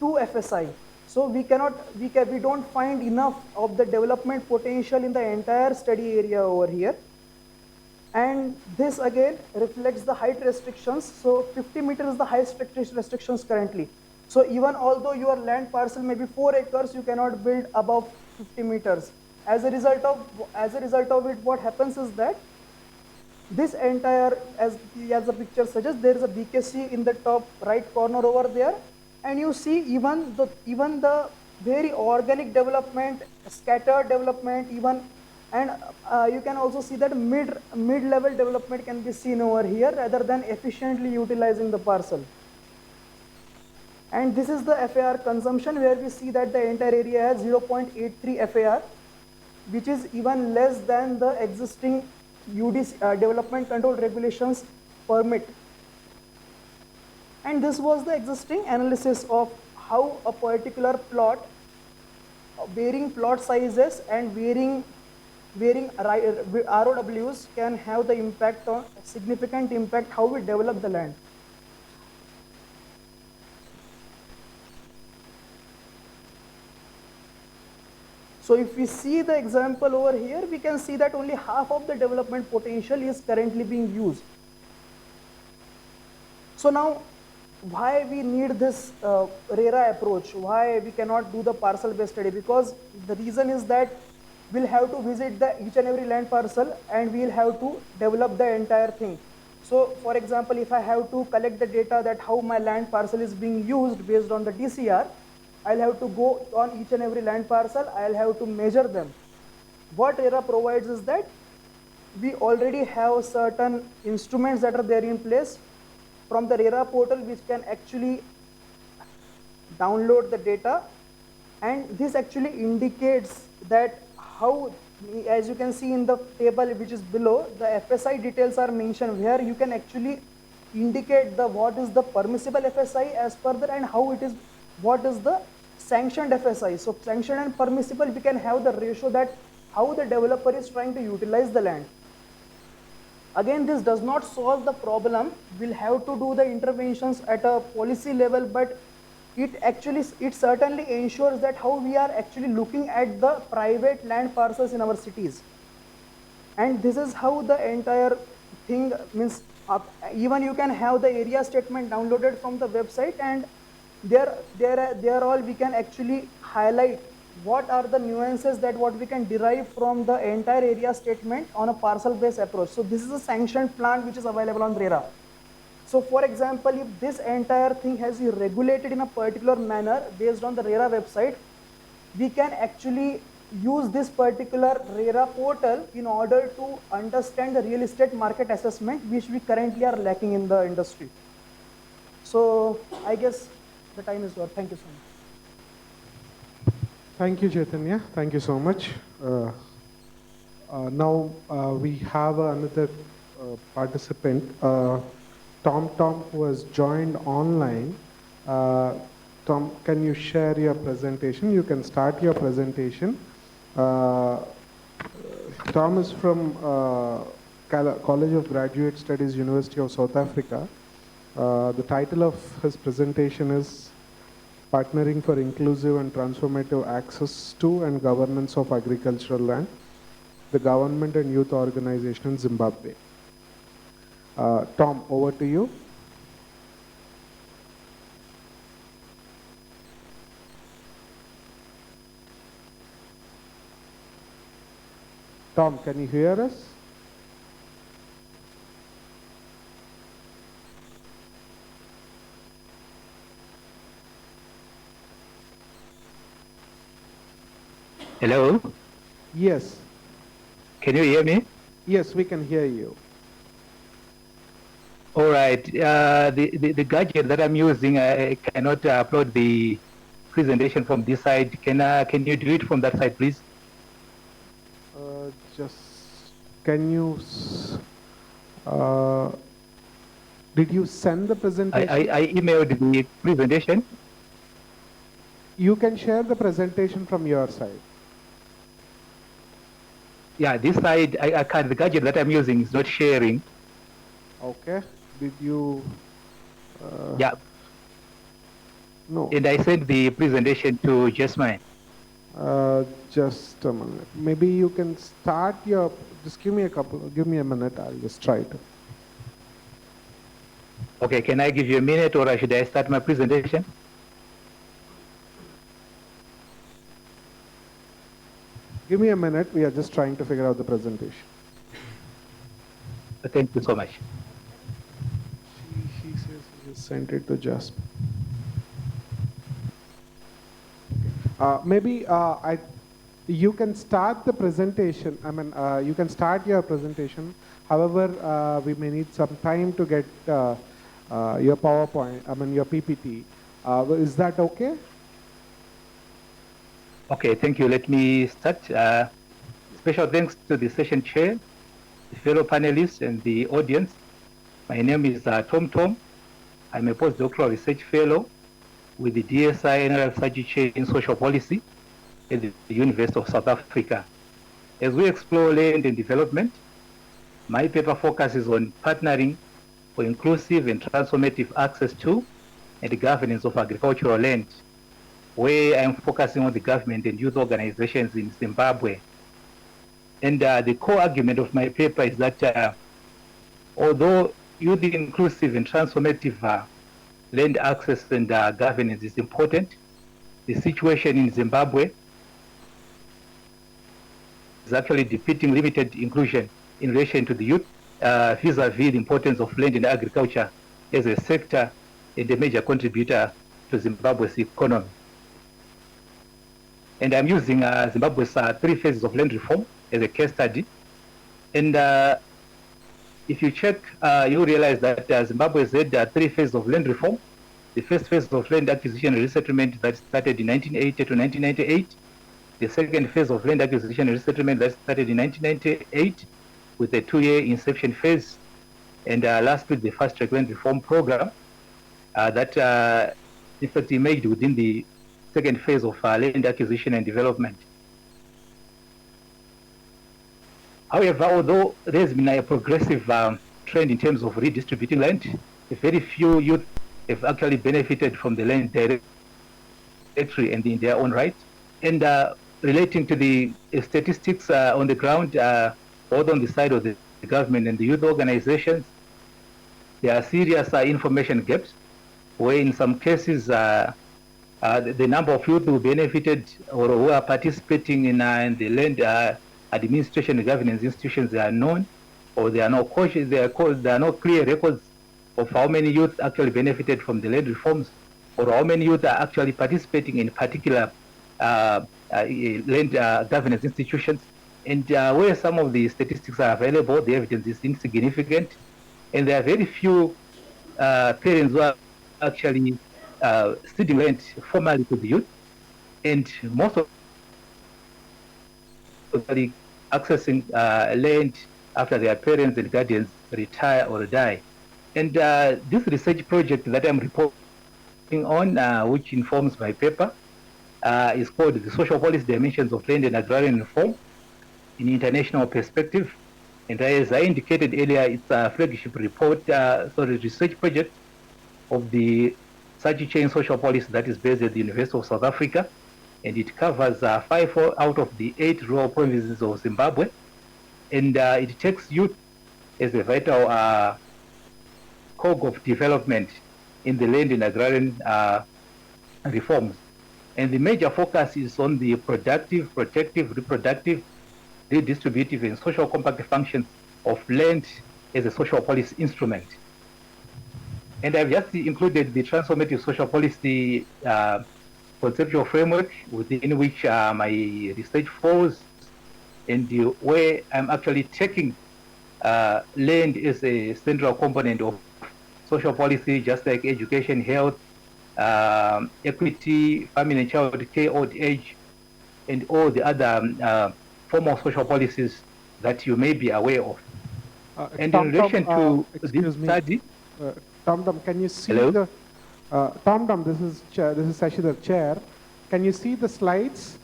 2 FSI. So we don't find enough of the development potential in the entire study area over here. And this again reflects the height restrictions. So 50 meters is the highest restrictions currently. So even although your land parcel may be 4 acres, you cannot build above 50 meters. As a result of it, what happens is that this entire, as the picture suggests, there is a BKC in the top right corner over there. And you see even the very organic development, scattered development, and you can also see that mid-level development can be seen over here rather than efficiently utilizing the parcel. And this is the FAR consumption, where we see that the entire area has 0.83 FAR, which is even less than the existing UDC development control regulations permit. And this was the existing analysis of how a particular plot, varying plot sizes and varying ROWs can have the impact on significant impact how we develop the land. So if we see the example over here, we can see that only half of the development potential is currently being used. So now, why we need this RERA approach? Why we cannot do the parcel-based study? Because the reason is that we'll have to visit each and every land parcel, and we'll have to develop the entire thing. So for example, if I have to collect the data that how my land parcel is being used based on the DCR, I'll have to go on each and every land parcel, I'll have to measure them. What RERA provides is that we already have certain instruments that are there in place from the RERA portal, which can actually download the data And this actually indicates that how, as you can see in the table which is below, the FSI details are mentioned, where you can actually indicate the what is the permissible FSI as per the, and how it is, what is the sanctioned FSI. So sanctioned and permissible, we can have the ratio that how the developer is trying to utilize the land. Again, this does not solve the problem. We'll have to do the interventions at a policy level, but it certainly ensures that how we are actually looking at the private land parcels in our cities. And this is how the entire thing means. Even you can have the area statement downloaded from the website, and there all we can actually highlight what are the nuances that what we can derive from the entire area statement on a parcel based approach. So this is a sanctioned plan which is available on RERA. So for example, if this entire thing has been regulated in a particular manner based on the RERA website, we can actually use this particular RERA portal in order to understand the real estate market assessment, which we currently are lacking in the industry. So I guess the time is over. Thank you so much. Thank you, Chaitanya. Thank you so much. Now we have another participant, Tom, who has joined online. Tom, can you share your presentation? You can start your presentation. Tom is from College of Graduate Studies, University of South Africa. The title of his presentation is Partnering for Inclusive and Transformative Access to and Governance of Agricultural Land, the Government and Youth Organization in Zimbabwe. Tom, over to you. Tom, can you hear us? Hello? Yes. Can you hear me? Yes, we can hear you. All right. The gadget that I'm using, I cannot upload the presentation from this side. Can you do it from that side, please? Can you, did you send the presentation? I emailed the presentation. You can share the presentation from your side. Yeah, this side, I can't, the gadget that I'm using is not sharing. Okay. Did you? Yeah. No. And I sent the presentation to Jasmine. Just a minute. Maybe you can start your, just give me a minute. I'll just try to. Okay, can I give you a minute or should I start my presentation? Give me a minute. We are just trying to figure out the presentation. Thank you so much. She says he just sent it to Jasmine. Maybe you can start the presentation. I mean, you can start your presentation. However, we may need some time to get your PowerPoint, I mean, your PPT. Is that okay? Okay, thank you. Let me start. Special thanks to the session chair, the fellow panelists, and the audience. My name is Tom. I'm a postdoctoral research fellow with the DSI NRL Research Chair in Social Policy at the University of South Africa. As we explore land and development, my paper focuses on partnering for inclusive and transformative access to and governance of agricultural land, where I'm focusing on the government and youth organizations in Zimbabwe. And the core argument of my paper is that although youth inclusive and transformative land access and governance is important, the situation in Zimbabwe is actually depicting limited inclusion in relation to the youth vis-a-vis the importance of land and agriculture as a sector and a major contributor to Zimbabwe's economy. And I'm using Zimbabwe's 3 phases of land reform as a case study. And if you check, you realize that Zimbabwe has had 3 phases of land reform the first phase of land acquisition and resettlement that started in 1980 to 1998, the second phase of land acquisition and resettlement that started in 1998 with a 2-year inception phase, and lastly, the fast track land reform program that in fact emerged within the second phase of land acquisition and development. However, although there's been a progressive trend in terms of redistributing land, very few youth have actually benefited from the land directly and in their own right. And relating to the statistics on the ground, both on the side of the government and the youth organizations, there are serious information gaps, where in some cases the number of youth who benefited or who are participating in the land administration and governance institutions are known, or there are no clear records of how many youth actually benefited from the land reforms, or how many youth are actually participating in particular land governance institutions. And where some of the statistics are available, the evidence is insignificant, and there are very few parents who are actually ceding land formally to the youth, and most of accessing land after their parents and guardians retire or die. And this research project that I'm reporting on, which informs my paper, is called The Social Policy Dimensions of Land and Agrarian Reform in International Perspective. And as I indicated earlier, it's a flagship report, research project of the Saatchi Chain Social Policy that is based at the University of South Africa. And it covers 5 out of the 8 rural provinces of Zimbabwe. And it takes youth as a vital cog of development in the land and agrarian reforms. And the major focus is on the productive, protective, reproductive, redistributive, and social compact functions of land as a social policy instrument. And I've just included the transformative social policy conceptual framework within which my research falls, and where I'm actually taking land as a central component of social policy, just like education, health, equity, family and child care, old age, and all the other formal social policies that you may be aware of. And in relation to this study, Tom, can you see hello? the Tom, this is Shashidhar, Chair. Can you see the slides?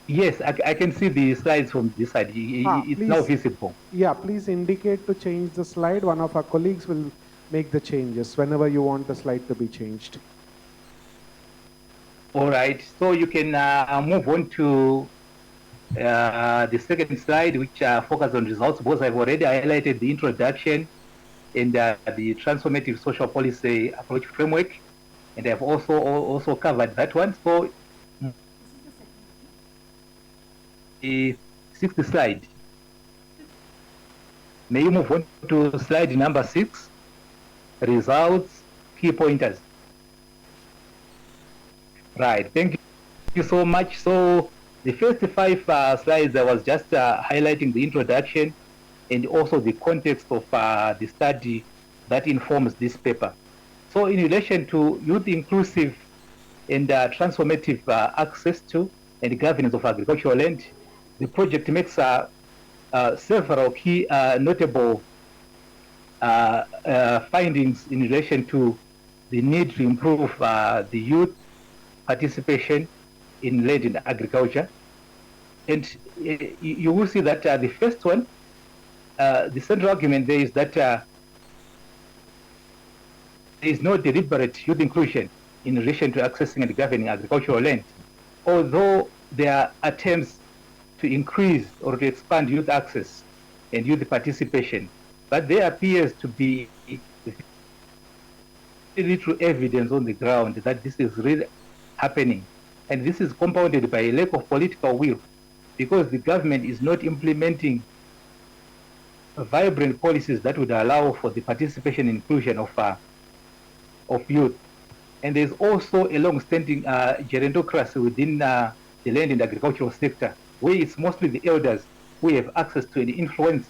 Yes, I can see the slides from this side. It's please. now visible. Yeah, please indicate to change the slide. One of our colleagues will make the changes whenever you want the slide to be changed. All right, so you can move on to the second slide, which focuses on results, because I've already highlighted the introduction and the transformative social policy approach framework, and I've also covered that one. So the 6th slide. May you move on to slide number 6, results, key pointers. Right, thank you so much. So the first 5 slides, I was just highlighting the introduction and also the context of the study that informs this paper. So in relation to youth inclusive and transformative access to and governance of agricultural land, the project makes several key notable findings in relation to the need to improve the youth participation in land and agriculture. And you will see that the first one, the central argument there is that there is no deliberate youth inclusion in relation to accessing and governing agricultural land, although there are attempts to increase or to expand youth access and youth participation. But there appears to be little evidence on the ground that this is really happening. And this is compounded by a lack of political will, because the government is not implementing vibrant policies that would allow for the participation and inclusion of youth. And there's also a long-standing gerontocracy within the land and agricultural sector, where it's mostly the elders who have access to and influence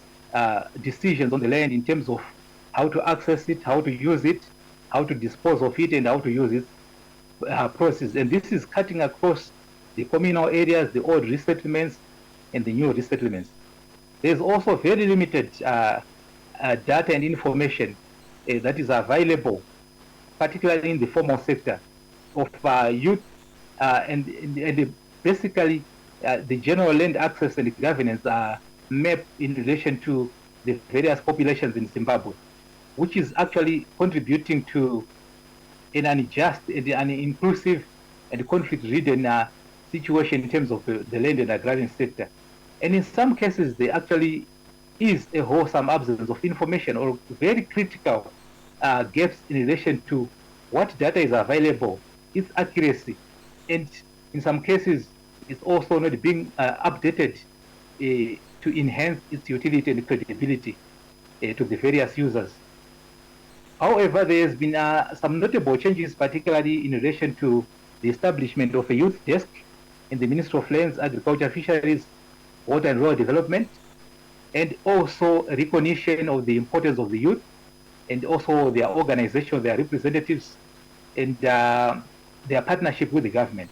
decisions on the land in terms of how to access it, how to use it, how to dispose of it and how to use its process. And this is cutting across the communal areas, the old resettlements, and the new resettlements. There's also very limited data and information that is available, particularly in the formal sector, of youth and basically the general land access and governance map in relation to the various populations in Zimbabwe, which is actually contributing to an unjust and an inclusive and conflict-ridden situation in terms of the land and agrarian sector. And in some cases, there actually is a wholesome absence of information or very critical gaps in relation to what data is available, its accuracy, and in some cases, it's also not being updated to enhance its utility and credibility to the various users. However, there has been some notable changes, particularly in relation to the establishment of a youth desk in the Ministry of Lands, Agriculture, Fisheries, Water and Rural Development, and also recognition of the importance of the youth, and also their organization, their representatives, and their partnership with the government.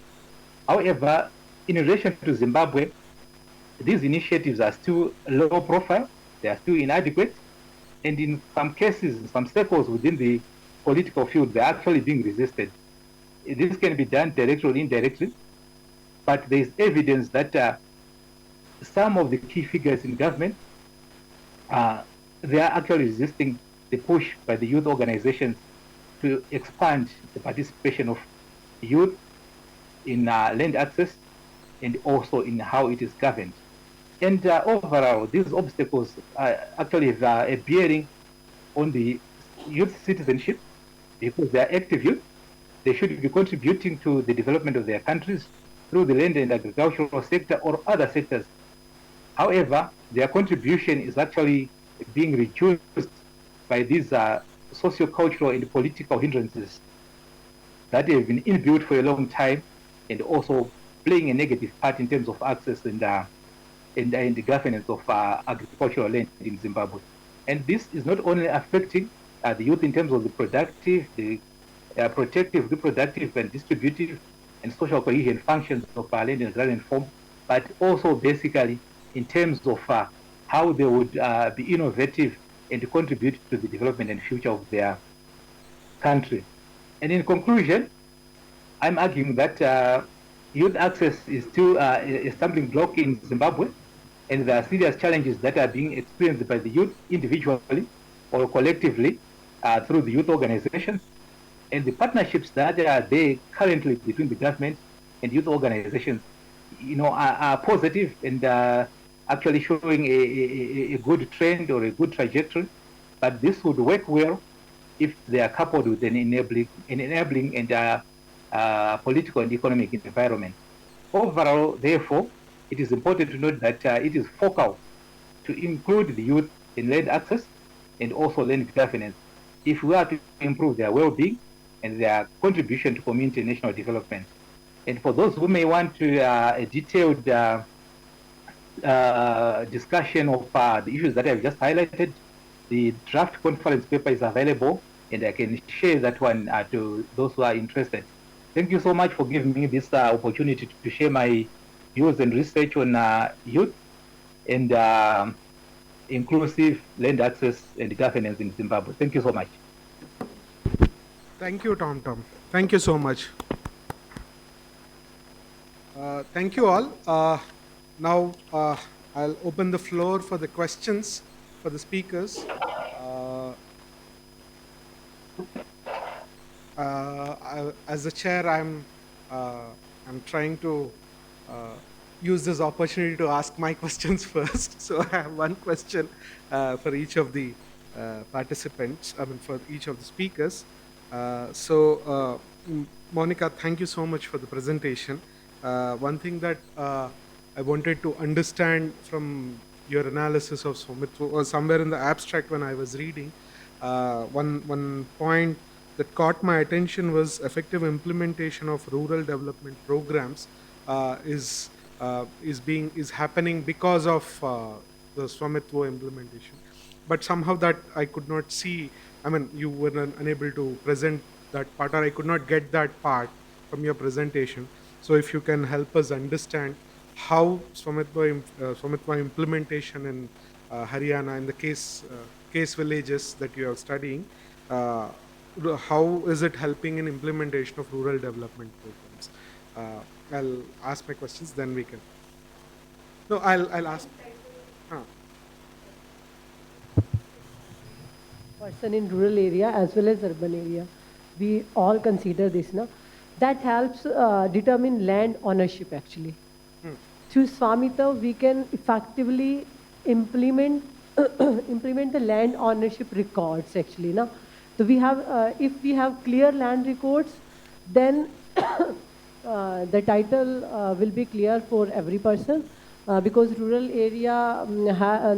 However, in relation to Zimbabwe, these initiatives are still low profile, they are still inadequate, and in some cases, in some circles within the political field, they're actually being resisted. This can be done directly or indirectly, but there is evidence that some of the key figures in government, they are actually resisting the push by the youth organizations to expand the participation of youth in land access and also in how it is governed. And overall, these obstacles actually have a bearing on the youth citizenship because they are active youth. They should be contributing to the development of their countries through the land and agricultural sector or other sectors. However, their contribution is actually being reduced by these socio-cultural and political hindrances that have been inbuilt for a long time and also playing a negative part in terms of access and the governance of agricultural land in Zimbabwe. And this is not only affecting the youth in terms of the productive, the protective, reproductive, and distributive and social cohesion functions of land and agrarian form, but also basically in terms of how they would be innovative and contribute to the development and future of their country. And in conclusion, I'm arguing that youth access is still a stumbling block in Zimbabwe, and there are serious challenges that are being experienced by the youth individually or collectively through the youth organizations. And the partnerships that are there currently between the government and youth organizations, are positive and actually showing a good trend or a good trajectory. But this would work well if they are coupled with an enabling and political and economic environment. Overall, therefore, it is important to note that it is focal to include the youth in land access and also land governance if we are to improve their well-being and their contribution to community and national development. And for those who may want to a detailed discussion of the issues that I've just highlighted, the draft conference paper is available, and I can share that one to those who are interested. Thank you so much for giving me this opportunity to share my views and research on youth and inclusive land access and governance in Zimbabwe. Thank you so much. Thank you, Tom. Thank you so much. Thank you all. Now I'll open the floor for the questions for the speakers. As the chair, I'm trying to use this opportunity to ask my questions first. So I have one question for each of the participants. For each of the speakers. Monica, thank you so much for the presentation. One thing that I wanted to understand from your analysis of Swamitwa, or somewhere in the abstract when I was reading, one point that caught my attention was effective implementation of rural development programs is happening because of the Swamitwa implementation. But somehow that I could not see I mean, you were unable to present that part, or I could not get that part from your presentation. So if you can help us understand how Swamitwa implementation in Haryana, in the case villages that you are studying, uh, how is it helping in implementation of rural development programs? I'll ask my questions, then we can. No, I'll ask. Huh. Person in rural area as well as urban area. We all consider this now. That helps determine land ownership actually. Through Swamita, we can effectively implement implement the land ownership records actually. Now, so we have if we have clear land records, then the title will be clear for every person. Because rural area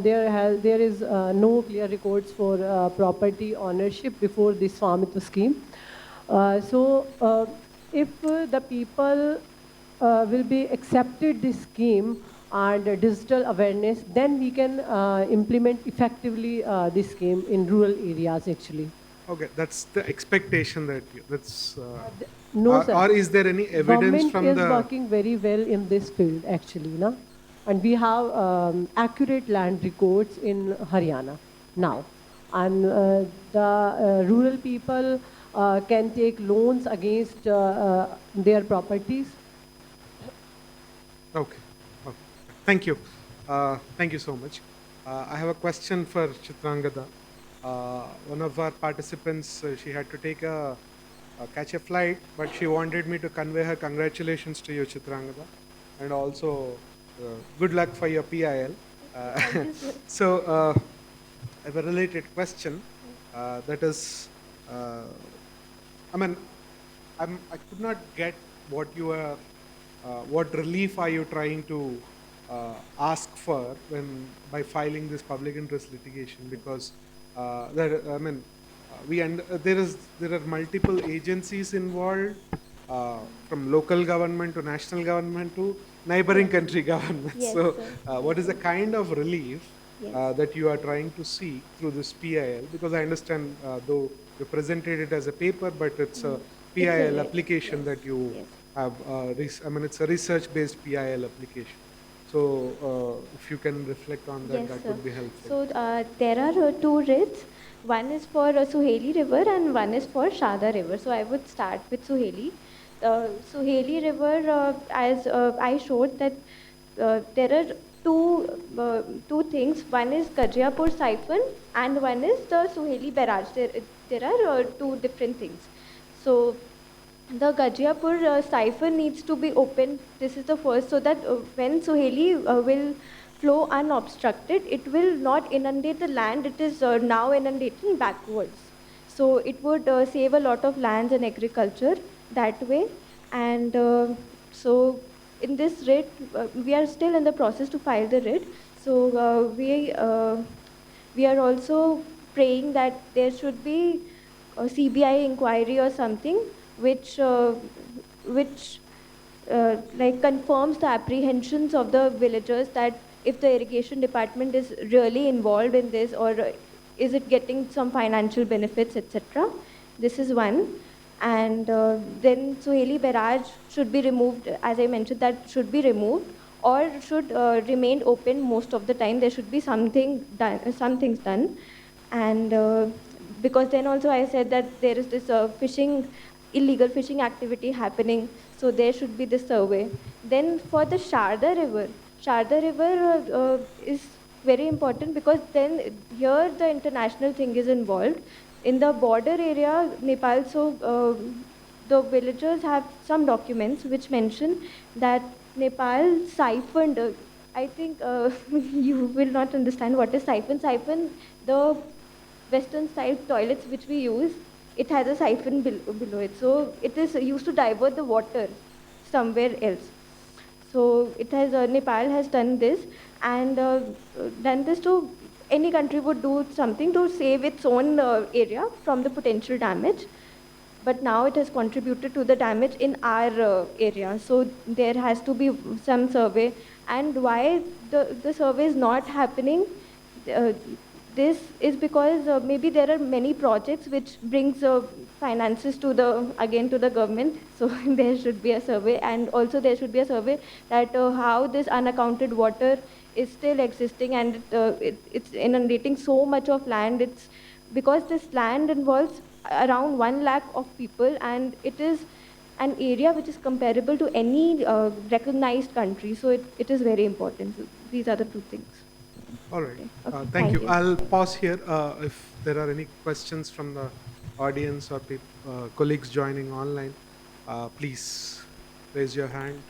there is no clear records for property ownership before this Swamitva scheme. If the people will be accepted this scheme and digital awareness, then we can implement effectively this scheme in rural areas actually. Okay, that's the expectation that that's. No, sir. Or is there any evidence Government from is the? working very well in this field actually, na? And we have accurate land records in Haryana now, and the rural people can take loans against their properties. Okay. Okay. Thank you. Thank you so much. I have a question for Chitrangada. One of our participants, she had to catch a flight, but she wanted me to convey her congratulations to you, Chitrangada, and also good luck for your PIL. So, I have a related question. That is, I mean, I could not get what you are, what relief are you trying to ask for by filing this public interest litigation? Because there are multiple agencies involved, from local government to national government to neighboring country governments. Yes, So, sir. what is the kind of relief Yes. that you are trying to see through this PIL? Because I understand, though you presented it as a paper, but it's a PIL It's a- application that you Yes. have. It's a research-based PIL application. So, if you can reflect on that, Yes, that sir. would be helpful. So there are two writs. One is for Suheli River and one is for Sharda River. So I would start with Suheli. Suheli River, as I showed that there are two things. One is Gajiapur siphon and one is the Suheli barrage. There are two different things. So the Gajiapur siphon needs to be opened. This is the first, so that when Suheli will flow unobstructed, it will not inundate the land. It is now inundating backwards. So it would save a lot of lands and agriculture that way. And so in this writ, we are still in the process to file the writ. So we are also praying that there should be a CBI inquiry or something which like confirms the apprehensions of the villagers, that if the irrigation department is really involved in this, or is it getting some financial benefits, etc. This is one. And then Suheli barrage should be removed, as I mentioned, that should be removed or should remain open most of the time. There should be some things done. And because then also I said that there is this illegal fishing activity happening, so there should be this survey. Then for the Sharda River is very important, because then here the international thing is involved. In the border area, Nepal, so the villagers have some documents which mention that Nepal siphoned, I think you will not understand what is siphon. Siphon, the western style toilets which we use, it has a siphon below it. So it is used to divert the water somewhere else. So it has Nepal has done this, and done this to any country would do something to save its own area from the potential damage. But now it has contributed to the damage in our area. So there has to be some survey. And why the survey is not happening? this is because maybe there are many projects which brings finances to the government. So there should be a survey, and also there should be a survey that how this unaccounted water is still existing, and it's inundating so much of land. It's because this land involves around 1 lakh of people, and it is an area which is comparable to any recognized country. So it is very important. So these are the two things. All right. Okay, Thank you. I'll pause here. If there are any questions from the audience or colleagues joining online, please raise your hand.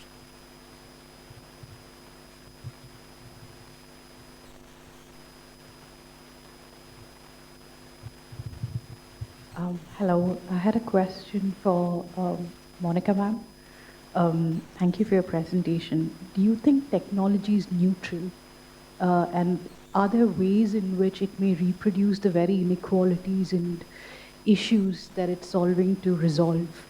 Hello, I had a question for Monica ma'am. Thank you for your presentation. Do you think technology is neutral? And are there ways in which it may reproduce the very inequalities and issues that it's solving to resolve?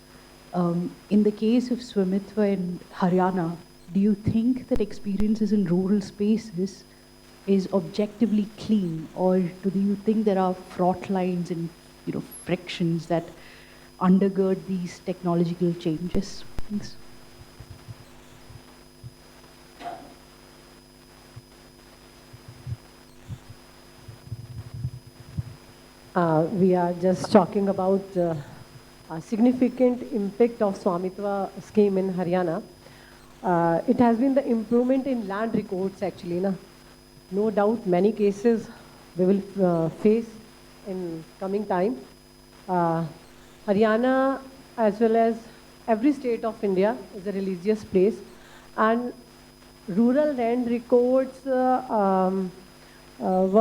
In the case of Swamitva in Haryana, do you think that experiences in rural spaces is objectively clean, or do you think there are fraught lines and frictions that undergird these technological changes? Thanks. We are just talking about a significant impact of Swamitva scheme in Haryana. It has been the improvement in land records actually. No doubt many cases we will face in coming time. Haryana, as well as every state of India, is a religious place, and rural land records were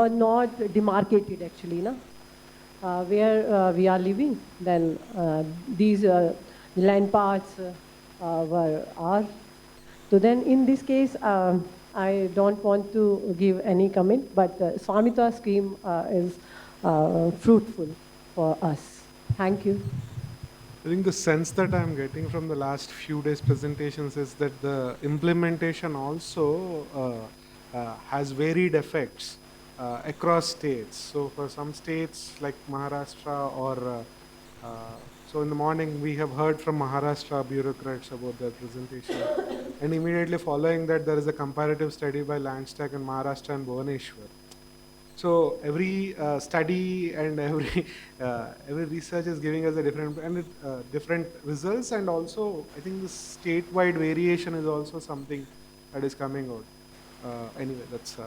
not demarcated actually. Where we are living, then these land parts were ours. So then in this case, I don't want to give any comment, but Swamitva scheme is fruitful for us. Thank you. I think the sense that I'm getting from the last few days' presentations is that the implementation also has varied effects across states. So for some states like Maharashtra or so in the morning we have heard from Maharashtra bureaucrats about their presentation, and immediately following that there is a comparative study by Landstack in Maharashtra and Bhubaneswar. So every study and every research is giving us a different results, and also I think the statewide variation is also something that is coming out. Anyway, that's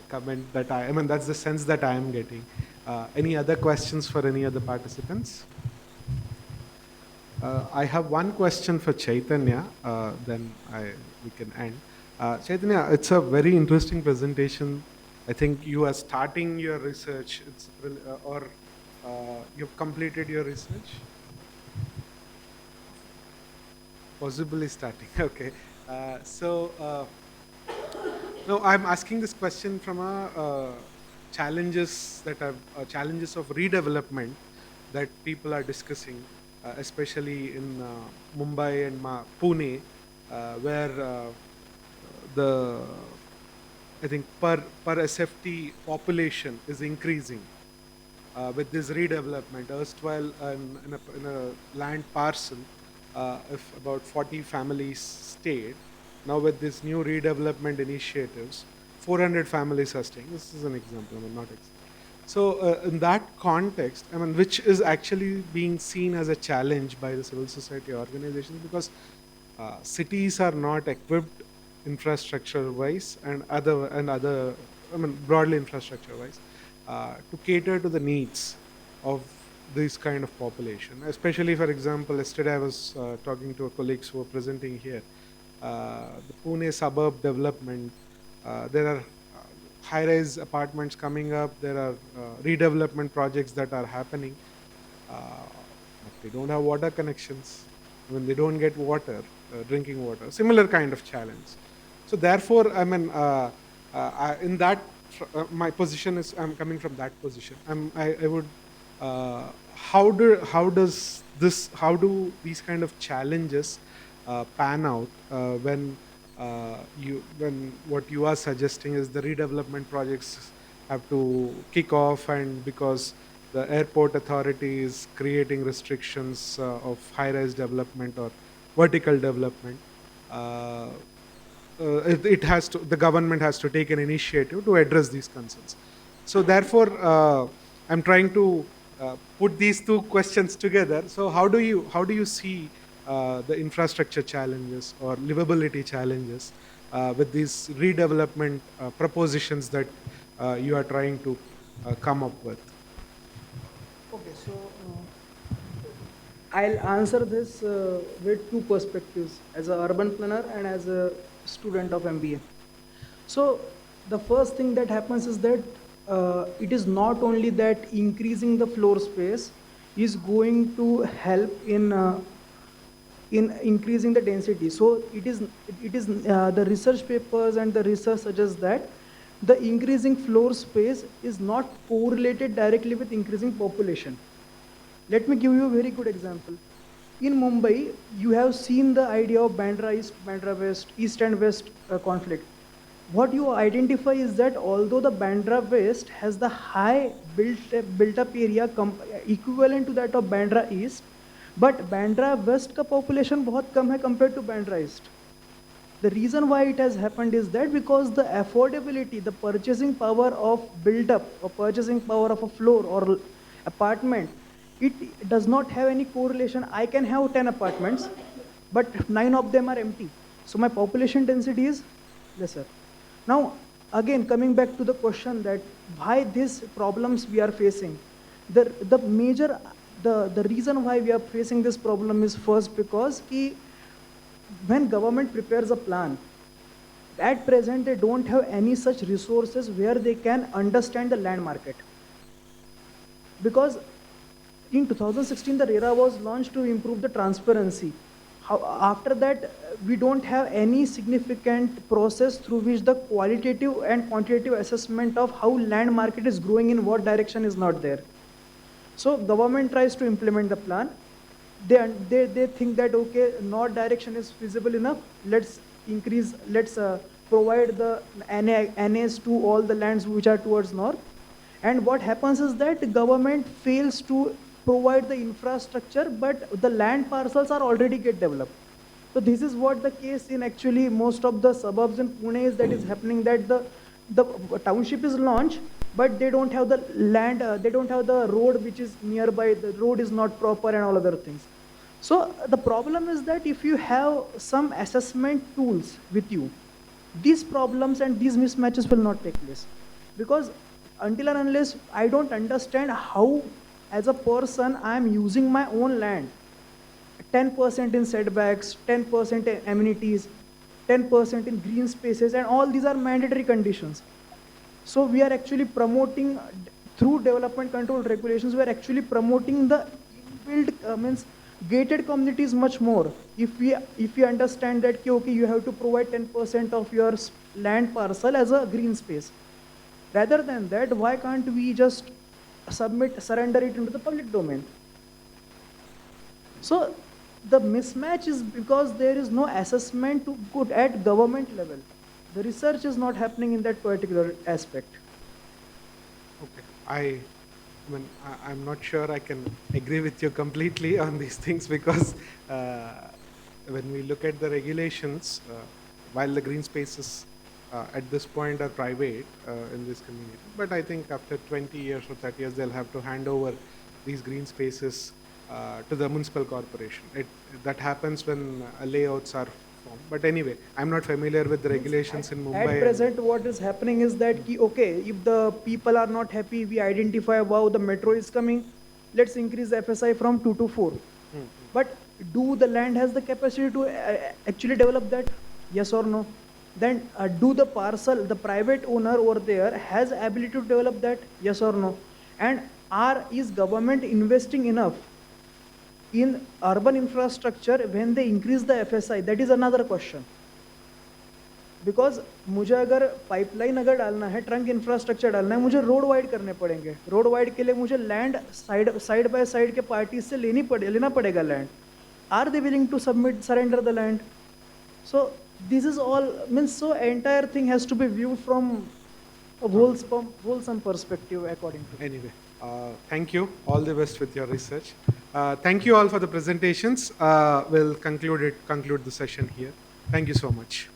comment that I mean that's the sense that I am getting. Any other questions for any other participants? I have one question for Chaitanya, then we can end. Chaitanya, it's a very interesting presentation. I think you are starting your research, or you've completed your research? Possibly starting, okay. No, I'm asking this question from challenges of redevelopment that people are discussing, especially in Mumbai and Pune, where I think per SFT population is increasing with this redevelopment. Erstwhile in a land parcel, if about 40 families stayed, now with this new redevelopment initiatives, 400 families are staying. This is an example, not example. So in that context, which is actually being seen as a challenge by the civil society organizations, because cities are not equipped infrastructure-wise and broadly infrastructure-wise to cater to the needs of this kind of population. Especially, for example, yesterday I was talking to colleagues who were presenting here. The Pune suburb development, there are high-rise apartments coming up, there are redevelopment projects that are happening. They don't have water connections. When they don't get water, drinking water, similar kind of challenge. So therefore, in that, my position is, I'm coming from that position. I would, how do these kind of challenges pan out when what you are suggesting is the redevelopment projects have to kick off, and because the airport authority is creating restrictions of high-rise development or vertical development, uh, it has to, the government has to take an initiative to address these concerns. So therefore, I'm trying to put these two questions together. So how do you see the infrastructure challenges or livability challenges with these redevelopment propositions that you are trying to come up with? Okay, so I'll answer this with two perspectives, as an urban planner and as a student of MBA. So the first thing that happens is that it is not only that increasing the floor space is going to help in increasing the density. So it is the research papers and the research suggests that the increasing floor space is not correlated directly with increasing population. Let me give you a very good example. In Mumbai, you have seen the idea of Bandra East, Bandra West, East and West conflict. What you identify is that although the Bandra West has the high built up area equivalent to that of Bandra East, but Bandra West ka population बहुत कम है compared to Bandra East. The reason why it has happened is that because the affordability, the purchasing power of built up or purchasing power of a floor or apartment, it does not have any correlation. I can have 10 apartments, but 9 of them are empty. So my population density is lesser. Now, again, coming back to the question that why these problems we are facing, the reason why we are facing this problem is first because when government prepares a plan, at present they don't have any such resources where they can understand the land market. Because in 2016, the RERA was launched to improve the transparency. After that, we don't have any significant process through which the qualitative and quantitative assessment of how land market is growing in what direction is not there. So government tries to implement the plan. They think that, okay, north direction is feasible enough. Let's provide the NAs to all the lands which are towards north. And what happens is that the government fails to provide the infrastructure, but the land parcels are already get developed. So this is what the case in actually most of the suburbs in Pune is that is happening, that the township is launched, but they don't have the land, they don't have the road which is nearby, the road is not proper and all other things. So the problem is that if you have some assessment tools with you, these problems and these mismatches will not take place. Because until and unless I don't understand how, as a person, I am using my own land, 10% in setbacks, 10% in amenities, 10% in green spaces, and all these are mandatory conditions. So we are actually promoting, through development control regulations, we are actually promoting the inbuilt, gated communities much more. If we understand that, okay, you have to provide 10% of your land parcel as a green space. Rather than that, why can't we just surrender it into the public domain? So the mismatch is because there is no assessment to put at government level. The research is not happening in that particular aspect. Okay, I'm not sure I can agree with you completely on these things, because when we look at the regulations, while the green spaces at this point are private in this community, but I think after 20 years or 30 years, they'll have to hand over these green spaces to the municipal corporation. That happens when layouts are formed. But anyway, I'm not familiar with the regulations in Mumbai. At present, what is happening is that, okay, if the people are not happy, we identify, wow, the metro is coming, let's increase the FSI from 2 to 4. But do the land has the capacity to actually develop that? Yes or no? Then do the parcel, the private owner over there has ability to develop that? Yes or no? And is government investing enough in urban infrastructure when they increase the FSI? That is another question. Because मुझे अगर pipeline अगर डालना है, trunk infrastructure डालना है, मुझे road wide करने पड़ेंगे. रोड वाइड के लिए मुझे लैंड साइड बाय साइड के पार्टीज से लेना पड़ेगा land. Are they willing to surrender the land? So this is all, so entire thing has to be viewed from a wholesome perspective according to me. Anyway, thank you. All the best with your research. Thank you all for the presentations. We'll conclude the session here. Thank you so much.